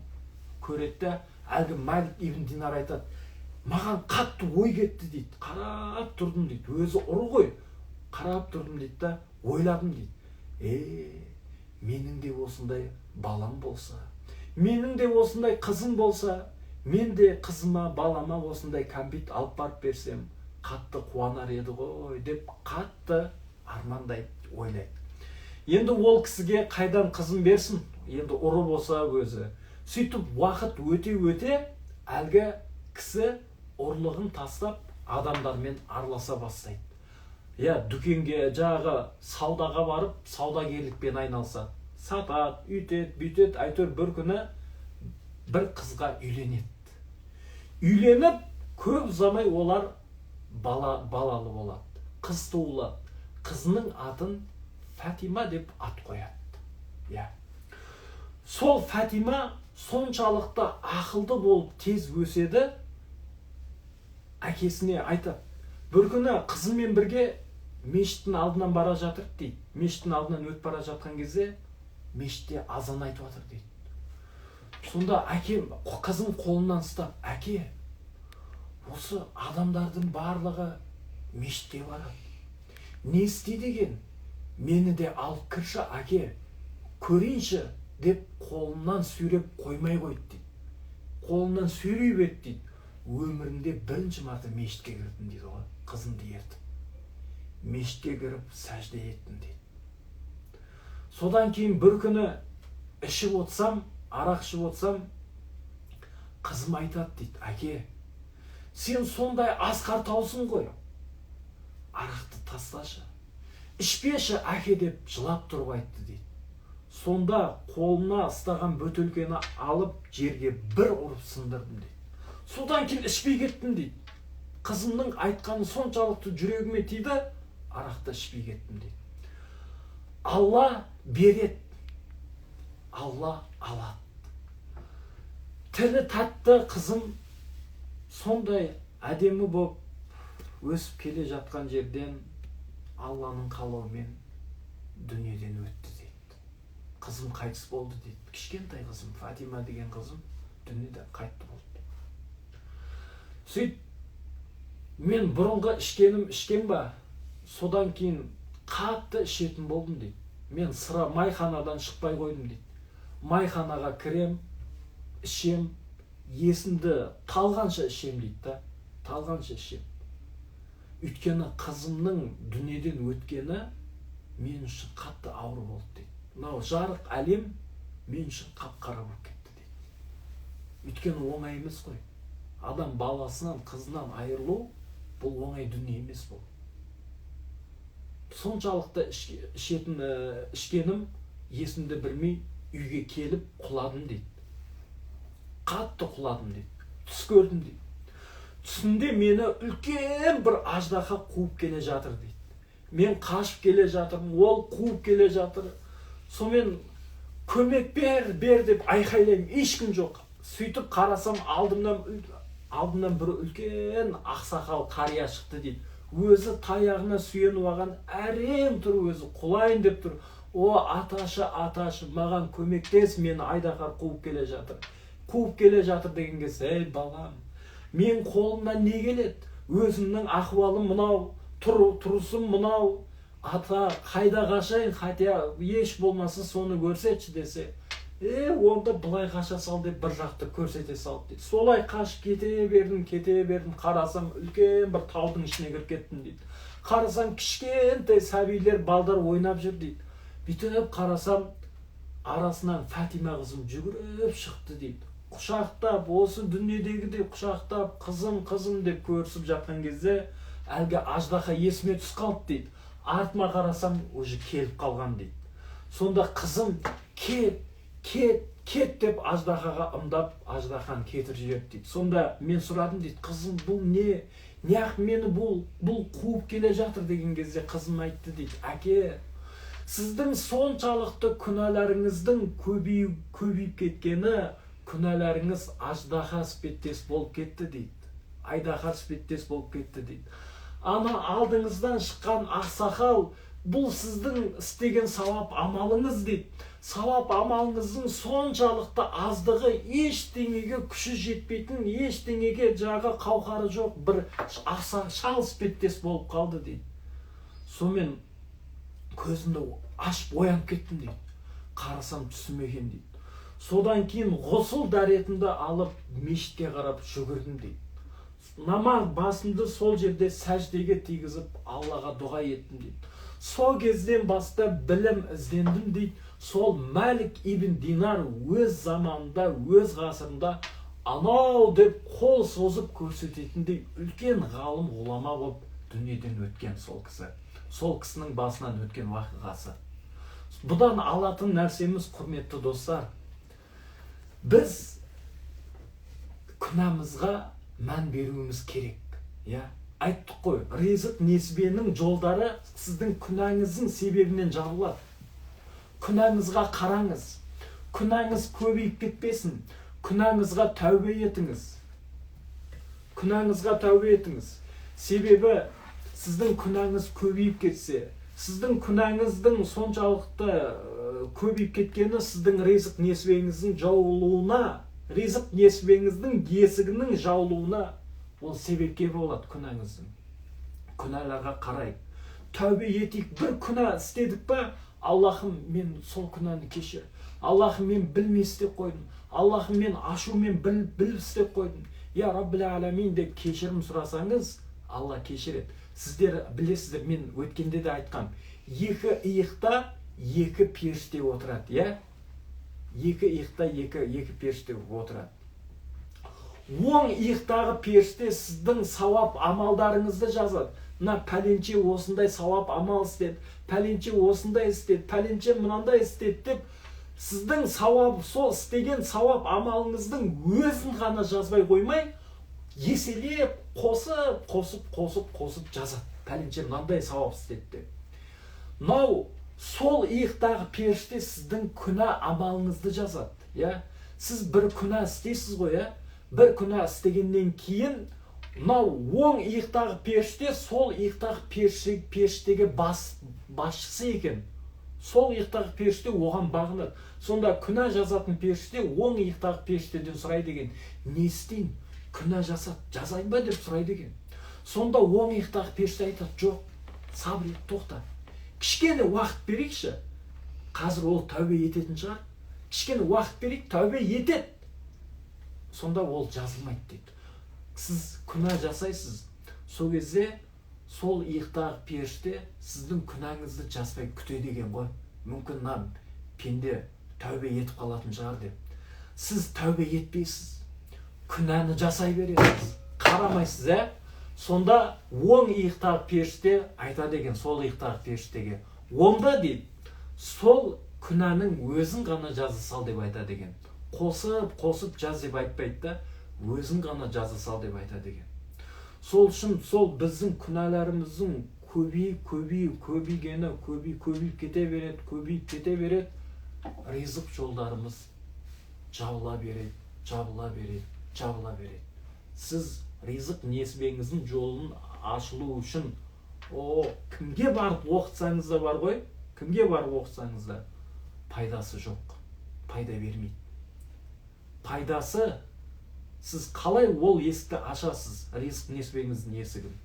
көреді. Әлгі Малик ибн Динар айтады, маған қатты ой кетті дейді. Қарап тұрдым дейді. Өзі ұры ғой. Қарап тұрдым дейді, ойладым дейді. Менің де осындай балам болса, менің де осындай қызым болса, мен де қызыма, балама осындай кәмпит алып барып берсем, қатты қуанар еді ғой деп қатты армандай ойлайды. Енді ол кісіге қайдан қызым берсін? Енді ұры болса өзі. Сөйтіп уақыт өте әлгі кісі ұрлығын тастап адамдармен араласа бастайды. Дүкенге, жағы саудаға барып, саудагерлікпен айналысады. Сатады, үйтеді, бүйтеді, әйтеуір бір күні бір қызға үйленеді. Үйленіп, көп ұзамай олар балалы болады. Қыз туылады. Қызының атын Фатима деп ат қояды. Сол Фатима соншалықты ақылды болып тез өседі. Әкесіне айтады. Бір күні қызымен бірге мешіттің алдынан бара жатыр дейді. Мешіттің алдынан өтіп бара жатқан кезде мешітте азан айтып жатыр дейді. Сонда әкем қызын қолынан ұстап, әке, осы адамдардың барлығы мешітке барады. Не істейді екен? Мені де алып кірші, әке, көрейінші деп қолынан сүйреп қоймай қойды дейді. Қолынан сүйреп еді дейді. Өмірінде бірінші марта мешітке кірдім дейді ғой, қызымды ертіп. Мешітке кіріп сәжде еттім дейді. Содан кейін бір күні ішіп отсам, арақ ішіп отсам, қызым айтады дейді, әке, сен сондай асқартаусың ғой, арақты тасташы, ішпеші әке деп жылап тұрып айтты дейді. Сонда қолына ұстаған бөтелкені алып жерге бір ұрып сындырдым дейді. Содан кейін ішпей кеттім дейді. Қызымның айтқаны соншалықты жүрегіме тиді, арақты ішпей кеттім дейді. Алла береді, Алла алады. Тілі татты қызым сондай әдемі болып өсіп келе жатқан жерден Алланың қалауымен дүниеден өтті дейді. Қызым қайтыс болды дейді. Кішкентай қызым, Фатима деген қызым дүниеден қайтты болды. Сөйт, мен бұрынғы ішкен ба, содан кейін қатты ішетін болдым дейді. Мен сыра майханадан шықпай қойдым дейді. Майханаға кірем, ішем, есімді талғанша ішем дейді. Талғанша ішем. Өйткені қызымның дүниеден өткені мен үшін қатты ауыр болды дейді. Мынау жарық әлем мен үшін қап-қара болып кетті дейді. Өйткені оңай емес қой. Адам баласынан, қызынан айырылу бұл оңай дүние емес бұл. Соншалықты ішкенім есімді білмей үйге келіп құладым дейді. Қатты құладым дейді. Түс көрдім дейді. Түсінде мені үлкен бір аждаһа қуып келе жатыр дейді. Мен қашып келе жатырмын, ол қуып келе жатыр. Сонымен көмек бер деп айқайлаймын, ешкім жоқ. Сөйтіп қарасам алдымнан бір үлкен ақсақал қария шықты дейді. Өзі таяғына сүйеніп алған, әрең тұр, өзі құлайын деп тұр. О, аташы, маған көмектес, мені айдаһар қуып келе жатыр. Қуып келе жатыр деген кезде, ей балам, мен қолымнан не келеді? Өзімнің ахуалым мынау, тұрысым мынау. Ата, қайда қашайын, хотя еш болмаса соны көрсетші десе, Онда былай қаша сал деп бір жақты көрсете салды дейді. Солай қашып кете бердім, қарасам үлкен бір таудың ішіне кіріп кеттім дейді. Қарасам кішкентай сәбилер, балдар ойнап жүр дейді. Бүйтіп қарасам арасынан Фатима қызым жүгіріп шықты дейді. Құшақтап, осы дүниедегідей құшақтап, қызым деп көрісіп жатқан кезде әлгі аждаһа есіме түс қалды дейді. Артыма қарасам уже келіп қалған дейді. Сонда қызым кет деп аждаһаға ымдап, аждаһаны кетіріп жіберді дейді. Сонда мен сұрадым дейді, қызым бұл не? Неғып мені бұл қуып келе жатыр деген кезде қызым айтты дейді, әке, сіздің соншалықты күнәларыңыздың көбейіп кеткені, күнәларыңыз аждаһа іспеттес болып кетті дейді. Айдаһар іспеттес болып кетті дейді. Ана алдыңыздан шыққан ақсақал, бұл сіздің істеген сауап амалыңыз дейді. Сауап амалыңыздың соншалықты аздығы, ештеңеге күші жетпейтін, ештеңеге жағы қауқары жоқ бір шал іспеттес болып қалды дейді. Сонымен көзімді ашып оянып кеттім дейді. Қарасам түсім екен дейді. Содан кейін ғұсыл дәретімді алып мешітке қарап жүгірдім дейді. Намаз басымды сол жерде сәждеге тигізіп Аллаға дұға еттім дейді. Сол кезден бастап білім іздендім дейді. Сол Мәлік ибн Динар өз заманында, өз ғасырында анау деп қол созып көрсететіндей үлкен ғалым, ғұлама болып дүниеден өткен сол кісі. Сол кісінің басынан өткен уақиғасы. Бұдан алатын нәрсеміз, құрметті достар, біз күнәмізға мән беруіміз керек. Айттық қой, ризық несібенің жолдары сіздің күнәңіздің себебінен жабылады. Күнәңізға қараңыз, күнәңіз көбейіп кетпесін, күнәңізға тәубе етіңіз. Күнәңізға тәубе етіңіз. Себебі сіздің күнәңіз көбейіп кетсе, сіздің күнәңіздің соншалықты көбейіп кеткені сіздің ризық несібеңіздің жауылуына, ризық несібеңіздің есігінің жауылуына ол себепке болады күнәңіздің. Күнәларға қарайық. Тәубе етейік. Бір күнә істедік па, Аллахым, мен сол күнәні кешір. Аллахым, мен білмей істеп қойдым. Аллахым, мен ашумен біліп істеп қойдым. Я Раббил Аламин деп кешірім сұрасаңыз, Алла кешіреді. Сіздер білесіздер, мен өткенде де айтқам. Екі иықта екі періште отырады, Екі иықта екі періште отырады. Оң иықтағы періште сіздің сауап амалдарыңызды жазады. Мына пәленше осындай сауап амал істеді, пәленше осындай істеді, пәленше мынандай істеді деп сіздің сауап, сол істеген сауап амалыңыздың өзін ғана жазбай қоймай, еселеп, қосып жазады. Пәленше мынандай сауап істеді деп. Мынау сол иықтағы періште сіздің күнә амалыңызды жазады. Сіз бір күнә істейсіз ғой, бір күнә істегеннен кейін мынау оң иықтағы періште сол иықтағы періштеге басшысы екен. Сол иықтағы періште оған бағынады. Сонда күнә жазатын періште оң иықтағы періштеден сұрайды екен. Не істейін? Күнә жазайын ба деп сұрайды екен. Сонда оң иықтағы періште айтады, жоқ, сабыр ет, тоқта. Кішкене уақыт берейікші. Қазір ол тәубе ететін шығар. Кішкене уақыт берейік, тәубе етеді. Сонда ол жазылмайды дейді. Сіз күнә жасайсыз. Сол кезде сол иықтағы періште сіздің күнәңізді жазбай күтеді екен ғой. Мүмкін пенде тәубе етіп қалатын шығар деп. Сіз тәубе етпейсіз. Күнәні жасай бересіз. Қарамайсыз, Сонда оң иықтағы періште айтады екен сол иықтағы періштеге. Онда дейді, сол күнәнің өзін ғана жаза сал деп айтады екен. Қосып жаз деп айтпайды да, өзін ғана жаза сал деп айтады екен. Сол үшін сол біздің күнәларымыздың көбейіп кете береді, ризық жолдарымыз жабыла береді. Сіз ризық несібеңіздің жолын ашылу үшін кімге барып оқытсаңыз да бар ғой, кімге барып оқытсаңыз да пайдасы жоқ, пайда бермейді. Пайдасы, сіз қалай ол есікті ашасыз, ризық несібеңіздің есігін?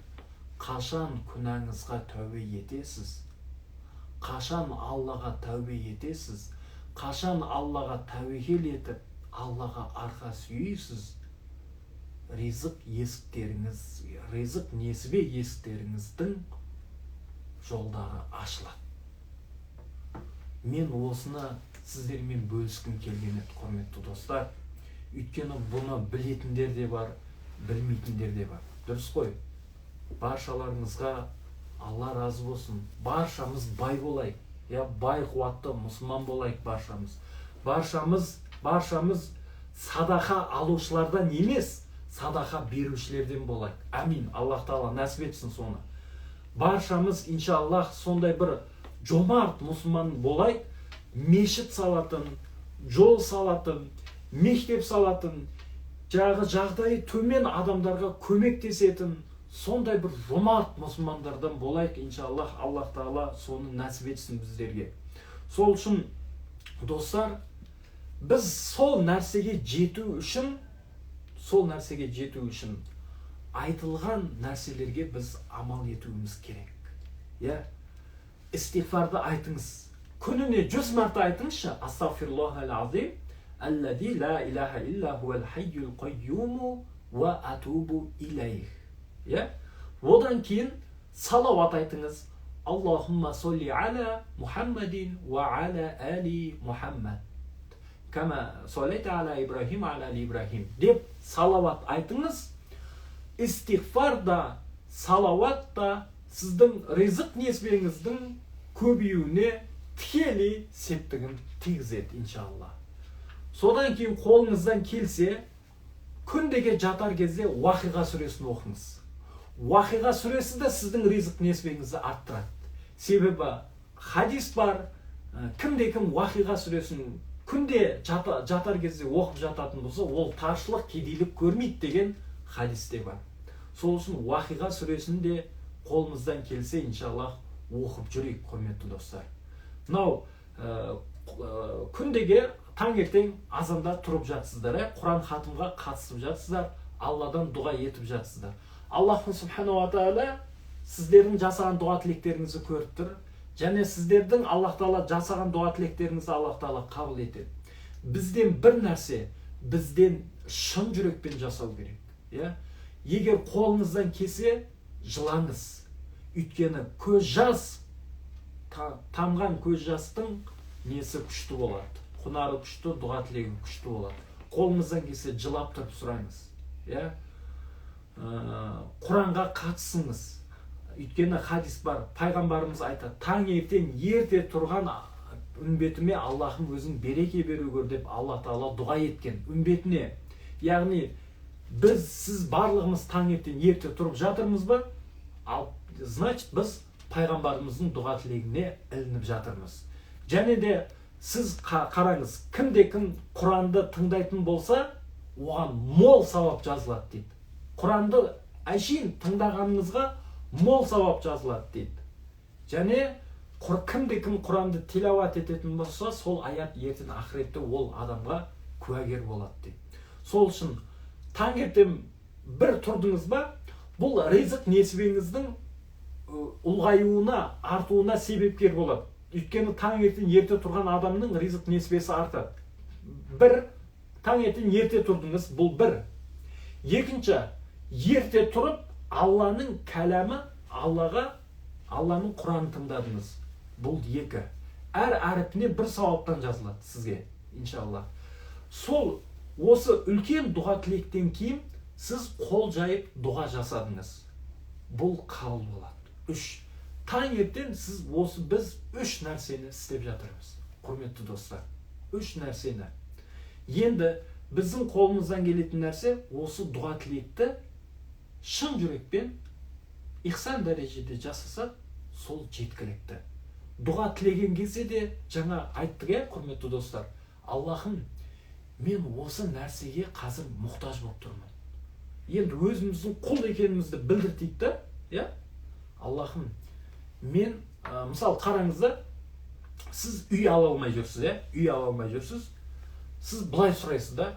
Қашан күнәңізға тәубе етесіз? Қашан Аллаға тәубе етесіз? қашан Аллаға тәуекел етіп, Аллаға арқа сүйейсіз, ризық есіктеріңіз, ризық несібе есіктеріңіздің жолдары ашылады. Мен осыны сіздермен бөліскім келген еді, құрметті достар. Өйткені бұны білетіндер де бар, білмейтіндер де бар. Дұрыс қой. Баршаларыңызға Алла разы болсын. Баршамыз бай болайық. Бай қуатты мұсылман болайық баршамыз. Баршамыз садақа алушылардан емес, садақа берушілерден болайық. Амин. Аллах Тағала нәсіп етсін соны. Баршамыз иншаллах сондай бір жомарт мұсылман болайық. Мешіт салатын, жол салатын, мектеп салатын, жағдайы төмен адамдарға көмектесетін сондай бір жомарт мұсылмандардан болайық, иншаллах. Аллах Тағала соны нәсіп етсін біздерге. Сол үшін, достар, біз сол нәрсеге жету үшін айтылған нәрселерге біз амал етуіміз керек. Истигфарды айтыңыз. Күніне 100 мәрте айтыңызшы. Астағфируllахал азим, аллади ла илаха илля хувал хайюл қойюму ва атубу илайх. Одан кейін салауат айтыңыз. Аллахумма солли аля Мухаммадин ва аля али Мухаммад. Кама соллайта аля Ибрахим аля али Ибрахим. Деп салауат айтыңыз. Истигфар да, салауат да сіздің ризық несібеңіздің көбеюіне тікелей септігін тигізеді, иншалла. Содан кейін қолыңыздан келсе, күндегі жатар кезде Уақиға сүресін оқыңыз. Уақиға сүресі де сіздің ризық несібеңізді арттырады. Себебі хадис бар, кімде-кім Уақиға сүресін күнде жатар кезде оқып жататын болса, ол таршылық, кедейлік көрмейді деген хадисте бар. Сол үшін Уақиға сүресін де қолымыздан келсе, иншаллах, оқып жүрейік, құрметті достар. Мынау күндеге таңертең азанда тұрып жатсыздар, Құран хатымға қатысып жатсыздар, Алладан дұға етіп жатсыздар. Аллахтың субхану ва тағала сіздердің жасаған дұға тілектеріңізді көріп тұр, және сіздердің Аллах Тағала жасаған дұға тілектеріңізді Аллах Тағала қабыл етеді. Бізден бір нәрсе, бізден шын жүрекпен жасау керек. Егер қолыңыздан келсе, жылаңыз. Өйткені көз жас, тамған көз жастың несі күшті болады. Құнары күшті, дұға тілегі күшті болады. Қолыңыздан келсе, жылап тұрып сұраңыз. Құранға қатысыңыз. Өйткені хадис бар, пайғамбарымыз айтады, таңертең ерте тұрған үмбетіме Аллахым өзің береке беру көр деп Алла Тағала дұға еткен үмбетіне. Яғни сіз барлығымыз таңертең ерте тұрып жатырмыз ба? Значит, біз пайғамбарымыздың дұға тілегіне ілініп жатырмыз. Және де сіз қараңыз, кімде-кім Құранды тыңдайтын болса, оған мол сауап жазылады дейді. Құранды әшейін тыңдағаныңызға мол сауап жазылады дейді. Және кімде-кім Құранды тилауат ететін болса, сол аят ертең ақыретте ол адамға куәгер болады дейді. Сол үшін таңертең бір тұрдыңыз ба, бұл ризық несібеңіздің ұлғаюына, артуына себепкер болады. Өйткені таңертең ерте тұрған адамның ризық несібесі артады. Бір, таңертең ерте тұрдыңыз, бұл бір. Екінші, ерте тұрып, Алланың кәләмі, Алланың Құранын тыңдадыңыз. Бұл екі. Әр әріпіне бір сауаптан жазылады сізге, иншалла. Сол, осы үлкен дұға тілектен кейін, сіз қол жайып дұға жасадыңыз. Бұл қабыл болады. 3. Таңертең біз 3 нәрсені істеп жатырмыз. Құрметті достар, 3 нәрсені. Енді біздің қолымыздан келетін нәрсе осы дұға тілекті шын жүрекпен ихсан дәрежеде жасаса, сол жеткілікті. Дұға тілеген кезде де жаңа айттық, құрметті достар, Аллахым, мен осы нәрсеге қазір мұқтаж болып тұрмын. Енді өзіміздің құл екенімізді білдіртейді, Аллахым, мен, мысалы қараңызда, сіз үй ала алмай жүрсіз, сіз былай сұрайсыз да,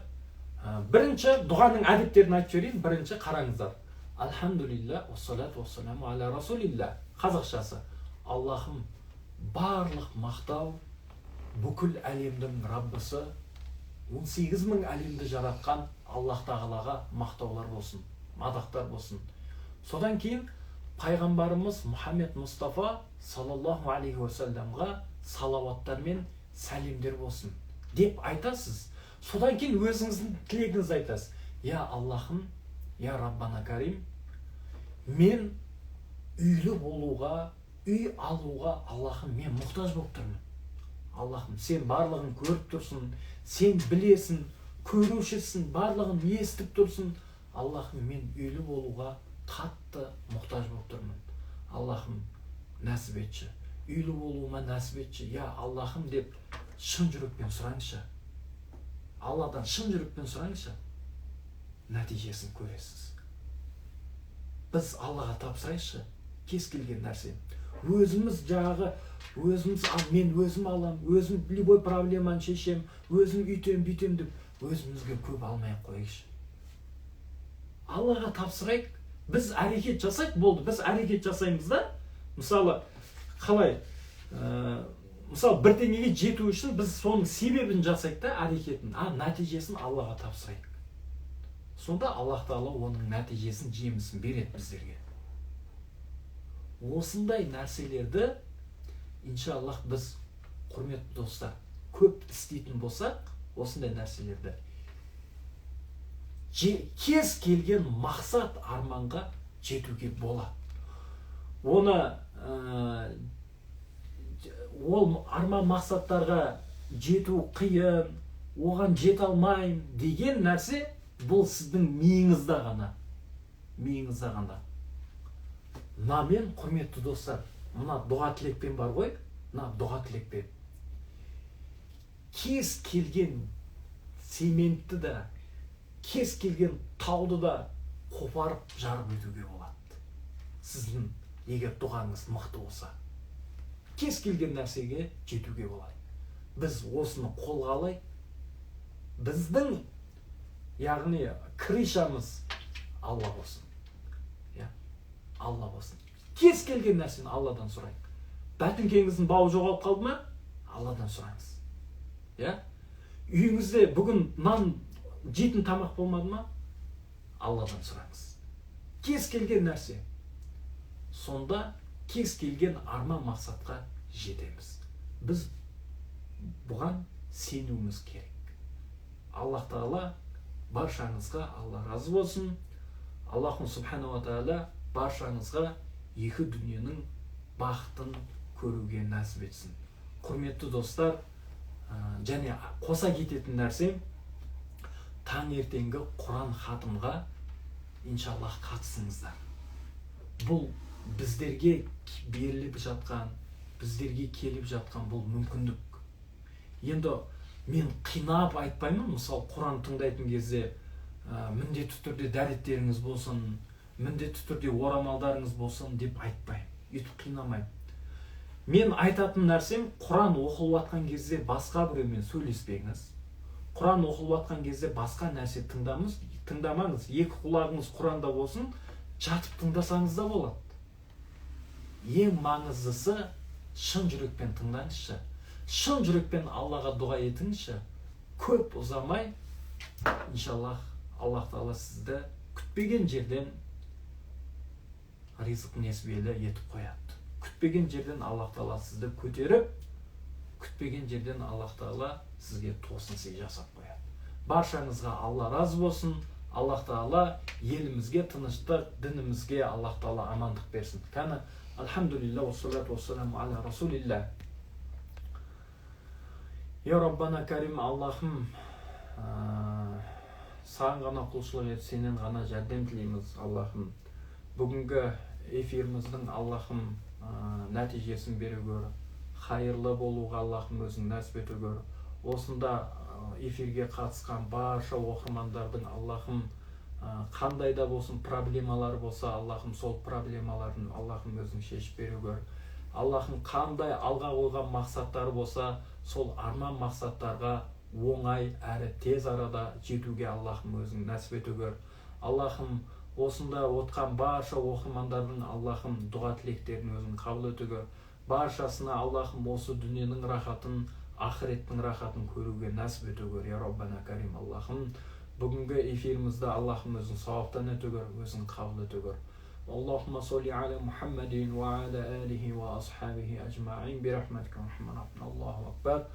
бірінші дұғаның әдептерін айтып жіберейін, бірінші қараңыздар. Алхамдулилля, уассалату уассаламу аля расулилля. Қазақшасы, Аллахым, барлық мақтау бүкіл әлемдің Раббысы 18 мың әлемді жаратқан Аллах Тағалаға мақтаулар болсын, мадақтар болсын. Содан кейін пайғамбарымыз Мұхаммед Мұстафа саллаллаху алейхи уассаламға салауаттар мен сәлемдер болсын деп айтасыз. Содан кейін өзіңіздің тілегіңізді айтасыз. Я Аллахым, я Раббана Карим, мен үйлі болуға, үй алуға Аллахым, мен мұқтаж болып тұрмын. Аллахым, сен барлығын көріп тұрсың, сен білесің, көрушісің, барлығын естіп тұрсың. Аллахым, мен үйлі болуға қатты мұқтаж болып тұрмын. Аллахым, нәсіп етші, үйлі болуыма нәсіп етші. Я Аллахым деп шын жүрекпен сұраңызшы. Алладан шын жүрекпен сұраңызшы. Нәтижесін көресіз. Біз Аллаға тапсырайықшы кез келген нәрсе. Өзіміз мен өзім алам, өзім любой проблеманы шешем, өзім үйтем, бүйтем деп өзімізге көп алмай қойықшы. Аллаға тапсырайық. Біз әрекет жасайық, болды. Біз әрекет жасаймыз да. Мысалы, қалай? Мысалы, бірдеңеге жету үшін біз соның себебін жасайық та, әрекетін, нәтижесін Аллаға тапсырайық. Сонда Аллах Тағала оның нәтижесін, жемісін береді біздерге. Осындай нәрселерді, иншаллах, біз, құрметті достар, көп істейтін болсақ, осындай нәрселерді кез келген мақсат арманға жетуге болады. Оны ол арман мақсаттарға жету қиын, оған жете алмайым деген нәрсе бұл сіздің миыңызда ғана. Миыңызда ғана. Мен, құрметті достар, мына дұға тілекпен бар ғой, мына дұға тілекпен. Кез келген сементті да, кез келген тауды да қопарып жарып өтуге болады. Сіздің егер дұғаңыз мықты болса, кез келген нәрсеге жетуге болады. Біз осыны қолға алайық. Біздің, яғни крышамыз Алла болсын. Алла болсын. Кез келген нәрсені Алладан сұрайық. Бәтіңкеңіздің бауы жоғалып қалды ма? Алладан сұраңыз. Үйіңізде бүгін нан жейтін тамақ болмады ма? Алладан сұраңыз. Кез келген нәрсе. Сонда кез келген арман мақсатқа жетеміз. Біз бұған сенуіміз керек. Аллах Тағала баршаңызға Алла разы болсын. Аллаху субхану ва тағала баршаңызға екі дүниенің бақытын көруге нәсіп етсін. Құрметті достар, және қоса кететін нәрсем, таңертеңгі Құран хатымға иншаллах қатысыңыздар. Бұл біздерге беріліп жатқан, біздерге келіп жатқан бұл мүмкіндік. Енді мен қинап айтпаймын, мысалы Құран тыңдайтын кезде міндетті түрде дәреттеріңіз болсын, міндетті түрде орамалдарыңыз болсын деп айтпаймын, өйтіп қинамаймын. Мен айтатын нәрсем, Құран оқылып жатқан кезде басқа біреумен сөйлеспеңіз. Құран оқылып жатқан кезде басқа нәрсе тыңдамаңыз. Екі құлағыңыз Құранда болсын, жатып тыңдасаңыз да болады. Ең маңыздысы шын жүрекпен тыңдаңызшы. Шын жүрекпен Аллаға дұға етіңізші. Көп ұзамай, иншаллах, Аллах Тағала сізді күтпеген жерден ризық несібелі етіп қояды. Күтпеген жерден Аллах Тағала сізді көтеріп, күтпеген жерден Аллах Тағала сізге тосын сый жасап қояды. Баршаңызға Алла разы болсын. Аллах Тағала елімізге тыныштық, дінімізге Аллах Тағала амандық берсін. Кәні, алхамдулилlah, уассалату уассаламу аля расулилlah. Я Раббана Карим, Аллахым, саған ғана құлшылық ет, сенен ғана жәрдем тілейміз, Аллахым. Бүгінгі эфиріміздің Аллахым нәтижесін бере көр, хайырлы болуға Аллахым өзің нәсіп ете көр. Осында эфирге қатысқан барша оқырмандардың Аллахым қандай да болсын проблемалар болса, Аллахым сол проблемаларын Аллахым өзің шешіп бере көр. Аллахым қандай алға қойған мақсаттары болса, сол арман мақсаттарға оңай әрі тез арада жетуге Аллахым өзің нәсіп ете көр. Аллахым осында отқан барша оқырмандардың Аллахым дұға тілектерін өзің қабыл ете көр. Баршасына Аллахым осы дүниенің рахатын ахиреттің рахатын көруге нәсіп ете көр, я Роббана Карим. Аллахым, бүгінгі эфирімізді Аллахым өзің сауаптан ете көр, өзің қабыл ете көр. Аллахумма солли аля Мухаммадин ва аля алихи ва асхабихи ажмаин бирахматика Мухаммад. Аллаху акбар.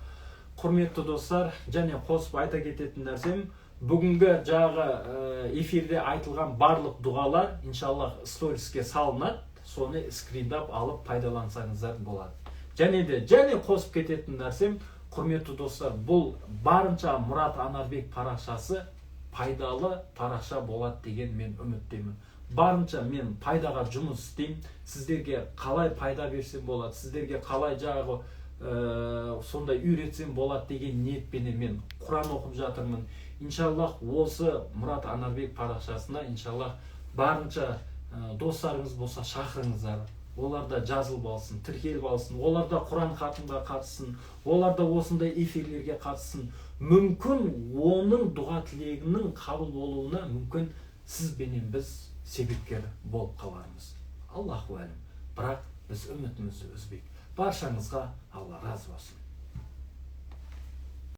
Құрметті достар, және қосып айта кететін нәрсем, бүгінгі жағы эфирде айтылған барлық дұғалар иншаллах сториске салынады, соны скриндап алып пайдалансаңыздар болады. Және қосып кететін нәрсем, құрметті достар, бұл барынша Мұрат Анарбек парақшасы пайдалы парақша болады деген мен үміттемін. Барынша мен пайдаға жұмыс істеймін, сіздерге қалай пайда берсем болады, сіздерге қалай жағы сондай үйретсем болады деген ниетпенен мен Құран оқып жатырмын. Иншаллах осы Мұрат Анарбек парақшасына иншаллах барынша достарыңыз болса шақырыңыздар. Оларда жазылып алсын, тіркеліп алсын, оларда Құран хатымға қатыссын, оларда осындай эфирлерге қатыссын. Мүмкін оның дұға тілегінің қабыл болуына мүмкін сіз бенен біз себепкер болып қалармыз. Аллаху әлем. Бірақ біз үмітімізді үзбейік. Баршаңызға Алла разы болсын.